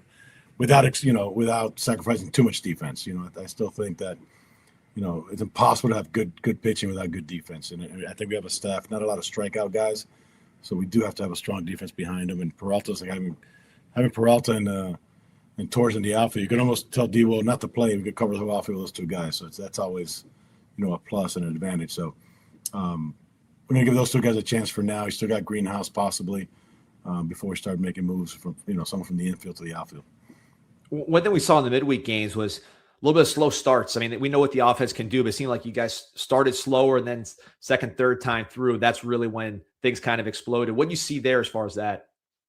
without sacrificing too much defense. I still think that it's impossible to have good pitching without good defense, and I think we have a staff, not a lot of strikeout guys, so we do have to have a strong defense behind them. And Peralta's having Peralta and Torres in the outfield, you can almost tell D-Will not to play. We could cover the whole outfield with those 2 guys. So that's always, a plus and an advantage. So we're going to give those 2 guys a chance for now. He's still got Greenhouse possibly before we start making moves from, someone from the infield to the outfield. One thing we saw in the midweek games was a little bit of slow starts. I mean, we know what the offense can do, but it seemed like you guys started slower, and then second, third time through, that's really when things kind of exploded. What do you see there as far as that?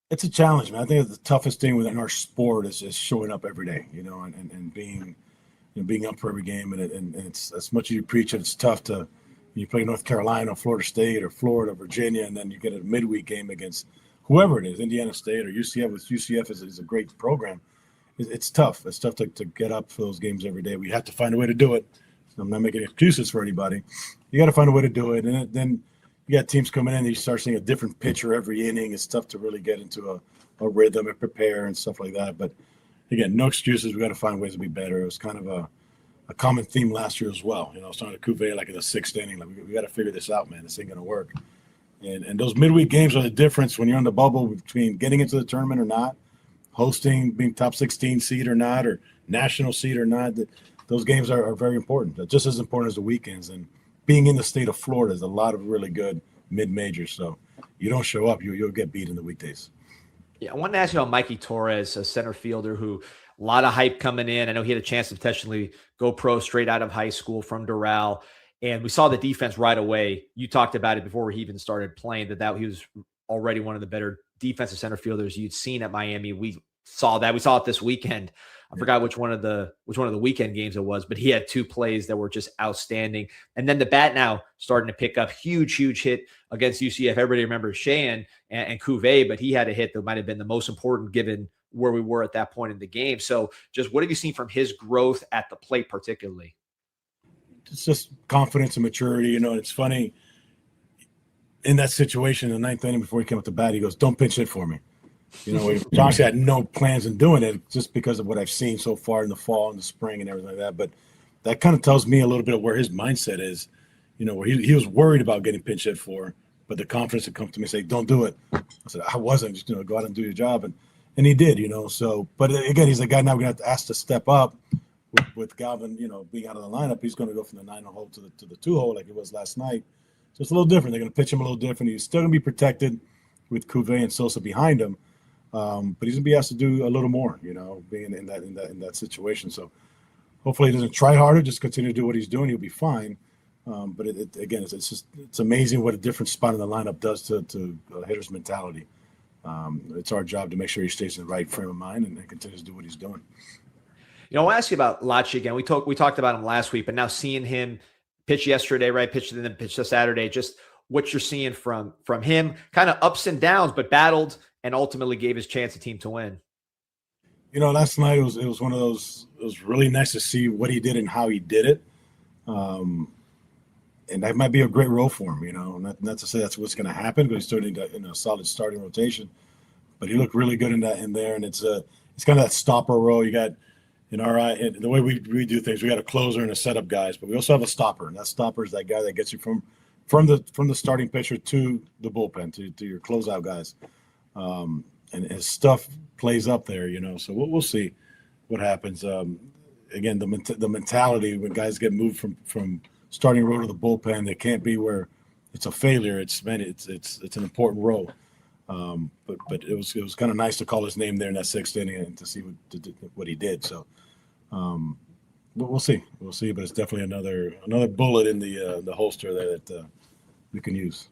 It's a challenge, man. I think the toughest thing within our sport is showing up every day, and being up for every game. And it's as much as you preach it, it's tough to you play North Carolina, Florida State, or Florida, Virginia, and then you get a midweek game against whoever it is, Indiana State or UCF. With UCF is a great program. It's tough. It's tough to get up for those games every day. We have to find a way to do it. I'm not making excuses for anybody. You got to find a way to do it, and then you got teams coming in and you start seeing a different pitcher every inning. It's tough to really get into a rhythm and prepare and stuff like that. But again, no excuses. We got to find ways to be better. It was kind of a common theme last year as well. I was trying to Cuvée like in the 6th inning. Like we got to figure this out, man. This ain't gonna work. And those midweek games are the difference when you're on the bubble between getting into the tournament or not. hosting, being top 16 seed or not, or national seed or not. Those games are very important. They're just as important as the weekends. And being in the state of Florida is a lot of really good mid-majors. So you don't show up, you'll get beat in the weekdays. Yeah, I wanted to ask you about Mikey Torres, a center fielder who a lot of hype coming in. I know he had a chance to potentially go pro straight out of high school from Doral. And we saw the defense right away. You talked about it before he even started playing, that he was already one of the better defensive center fielders you'd seen at Miami. We saw that. We saw it this weekend. I forgot which one of the weekend games it was, but he had 2 plays that were just outstanding. And then the bat now starting to pick up. Huge hit against UCF. Everybody remembers Cheyenne and Cuvée, but he had a hit that might have been the most important given where we were at that point in the game. So just what have you seen from his growth at the plate particularly? It's just confidence and maturity. It's funny. In that situation, in the 9th inning before he came up to bat, he goes, "Don't pinch hit for me." Josh had no plans in doing it just because of what I've seen so far in the fall and the spring and everything like that. But that kind of tells me a little bit of where his mindset is, where he was worried about getting pinch hit for, but the confidence had come to me and say, "Don't do it." I said, "I wasn't, just, go out and do your job." And he did, so, but again, he's a guy now we're going to have to ask to step up with Galvin, being out of the lineup. He's going to go from the 9-hole to the 2-hole like it was last night. So it's a little different. They're going to pitch him a little different. He's still going to be protected with Cuvée and Sosa behind him. But he's gonna be asked to do a little more, being in that situation. So hopefully he doesn't try harder, just continue to do what he's doing. He'll be fine. But again, it's amazing what a different spot in the lineup does to a hitter's mentality. It's our job to make sure he stays in the right frame of mind and continues to do what he's doing. I'll ask you about Lachy again. We talked about him last week, but now seeing him pitch yesterday, right? Pitched and then pitched this Saturday. Just what you're seeing from him, kind of ups and downs, but battled and ultimately gave his chance a team to win. Last night it was one of those. It was really nice to see what he did and how he did it, and that might be a great role for him. Not to say that's what's going to happen, because he's starting in a solid starting rotation. But he looked really good in there, and it's kind of that stopper role. You got the way we do things, we got a closer and a setup guys, but we also have a stopper, and that stopper is that guy that gets you from the starting pitcher to the bullpen to your closeout guys. And his stuff plays up there, so we'll see what happens. Again, the mentality when guys get moved from starting role to the bullpen, they can't be where it's a failure. It's an important role. But it was kind of nice to call his name there in that 6th inning and to see what he did. So we'll see, but it's definitely another bullet in the holster there that we can use.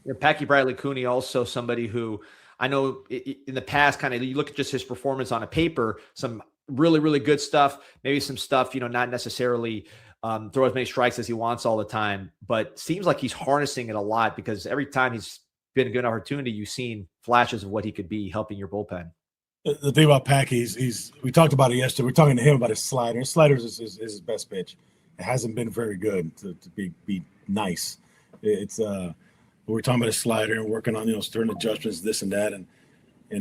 Yeah, Packy Bradley Cooney, also somebody who I know in the past, kind of you look at just his performance on a paper, some really, really good stuff, maybe some stuff, not necessarily throw as many strikes as he wants all the time, but seems like he's harnessing it a lot, because every time he's been a good opportunity, you've seen flashes of what he could be helping your bullpen. The thing about Packy, we talked about it yesterday. We're talking to him about his slider. His slider is his best pitch. It hasn't been very good to be nice. We're talking about his slider and working on, certain adjustments, this and that. And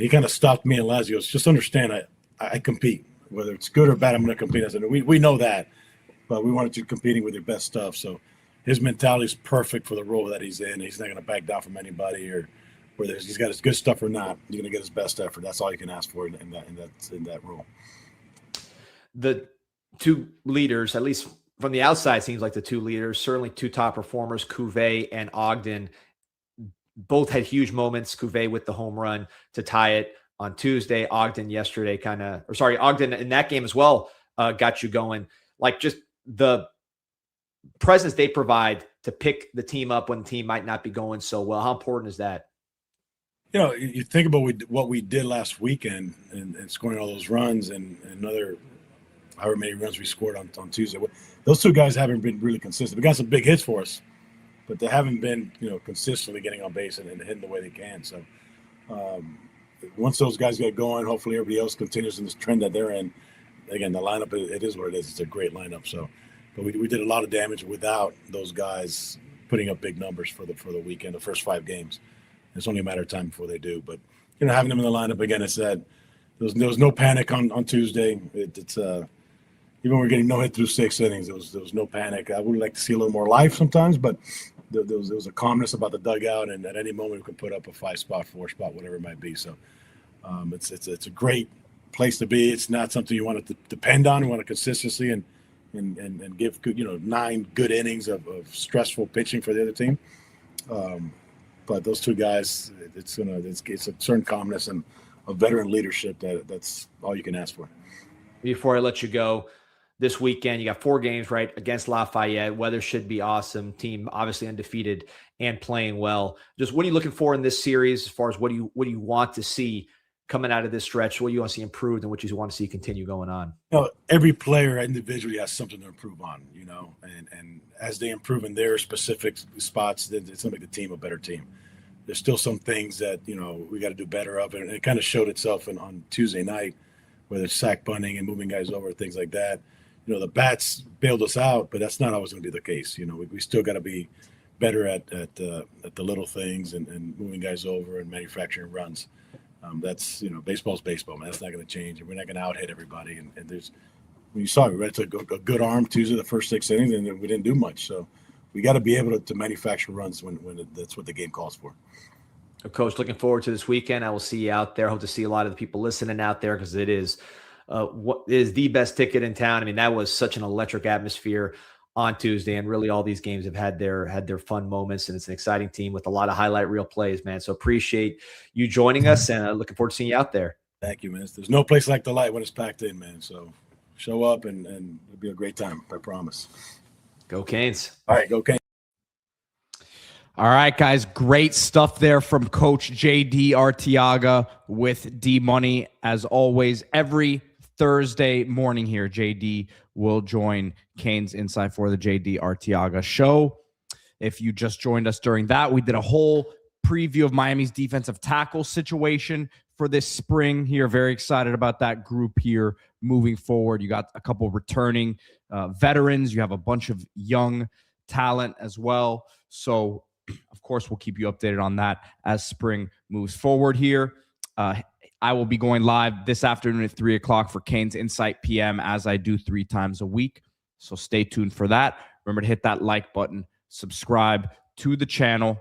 he kind of stopped me and Laz. He goes, "Just understand, I compete. Whether it's good or bad, I'm going to compete." I said, we know that, but we wanted you competing with your best stuff. So his mentality is perfect for the role that he's in. He's not going to back down from anybody, or whether he's got his good stuff or not. He's going to get his best effort. That's all you can ask for in that role. The 2 leaders, at least from the outside, seems like the 2 leaders, certainly 2 top performers, Cuvée and Ogden. Both had huge moments. Cuvée with the home run to tie it on Tuesday. Ogden yesterday Ogden in that game as well got you going. Like, just the presence they provide to pick the team up when the team might not be going so well. How important is that? You think about what we did last weekend and scoring all those runs and another however many runs we scored on Tuesday. Those 2 guys haven't been really consistent. We got some big hits for us, but they haven't been, consistently getting on base and hitting the way they can. So once those guys get going, hopefully everybody else continues in this trend that they're in. Again, the lineup, it is what it is. It's a great lineup. So, but we did a lot of damage without those guys putting up big numbers for the weekend, the first 5 games. It's only a matter of time before they do. But having them in the lineup again, I said there was no panic on Tuesday. It's even we're getting no hit through 6 innings. There was no panic. I would like to see a little more life sometimes, but there was a calmness about the dugout, and at any moment we can put up a 5-spot, 4-spot, whatever it might be. So It's a great place to be. It's not something you want to depend on. You want a consistency and give good, 9 good innings of stressful pitching for the other team. But those two guys, it's a certain calmness and a veteran leadership that's all you can ask for. Before I let you go, this weekend you got 4 games right against Lafayette. Weather should be awesome. Team obviously undefeated and playing well. Just what are you looking for in this series as far as what do you want to see coming out of this stretch? What do you want to see improved and what you want to see continue going on? Every player individually has something to improve on, and as they improve in their specific spots, then it's going to make the team a better team. There's still some things that, we got to do better of, and it kind of showed itself on Tuesday night, whether it's sack bunting and moving guys over, things like that. The bats bailed us out, but that's not always going to be the case. We still got to be better at the little things and moving guys over and manufacturing runs. That's, baseball's baseball, man. That's not going to change, and we're not going to out-hit everybody. And there's, when you saw it, we had a good arm Tuesday, the first 6 innings, and we didn't do much. So we got to be able to manufacture runs when that's what the game calls for. Coach, looking forward to this weekend. I will see you out there. Hope to see a lot of the people listening out there because it is what is the best ticket in town. I mean, that was such an electric atmosphere on Tuesday, and really all these games have had their fun moments, and it's an exciting team with a lot of highlight reel plays, man. So appreciate you joining us, and looking forward to seeing you out there. Thank you, man. There's no place like the light when it's packed in, man. So show up and it'll be a great time, I promise. Go Canes. All right, go Canes. All right, guys, great stuff there from Coach JD Arteaga with D-Money. As always, every Thursday morning here, JD will join CanesInSight for the JD Arteaga Show. If you just joined us during that, we did a whole preview of Miami's defensive tackle situation for this spring here. Very excited about that group here moving forward. You got a couple returning veterans. You have a bunch of young talent as well. So, of course, we'll keep you updated on that as spring moves forward here. I will be going live this afternoon at 3 o'clock for CanesInSight PM, as I do 3 times a week. So stay tuned for that. Remember to hit that like button, subscribe to the channel.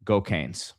Go Canes.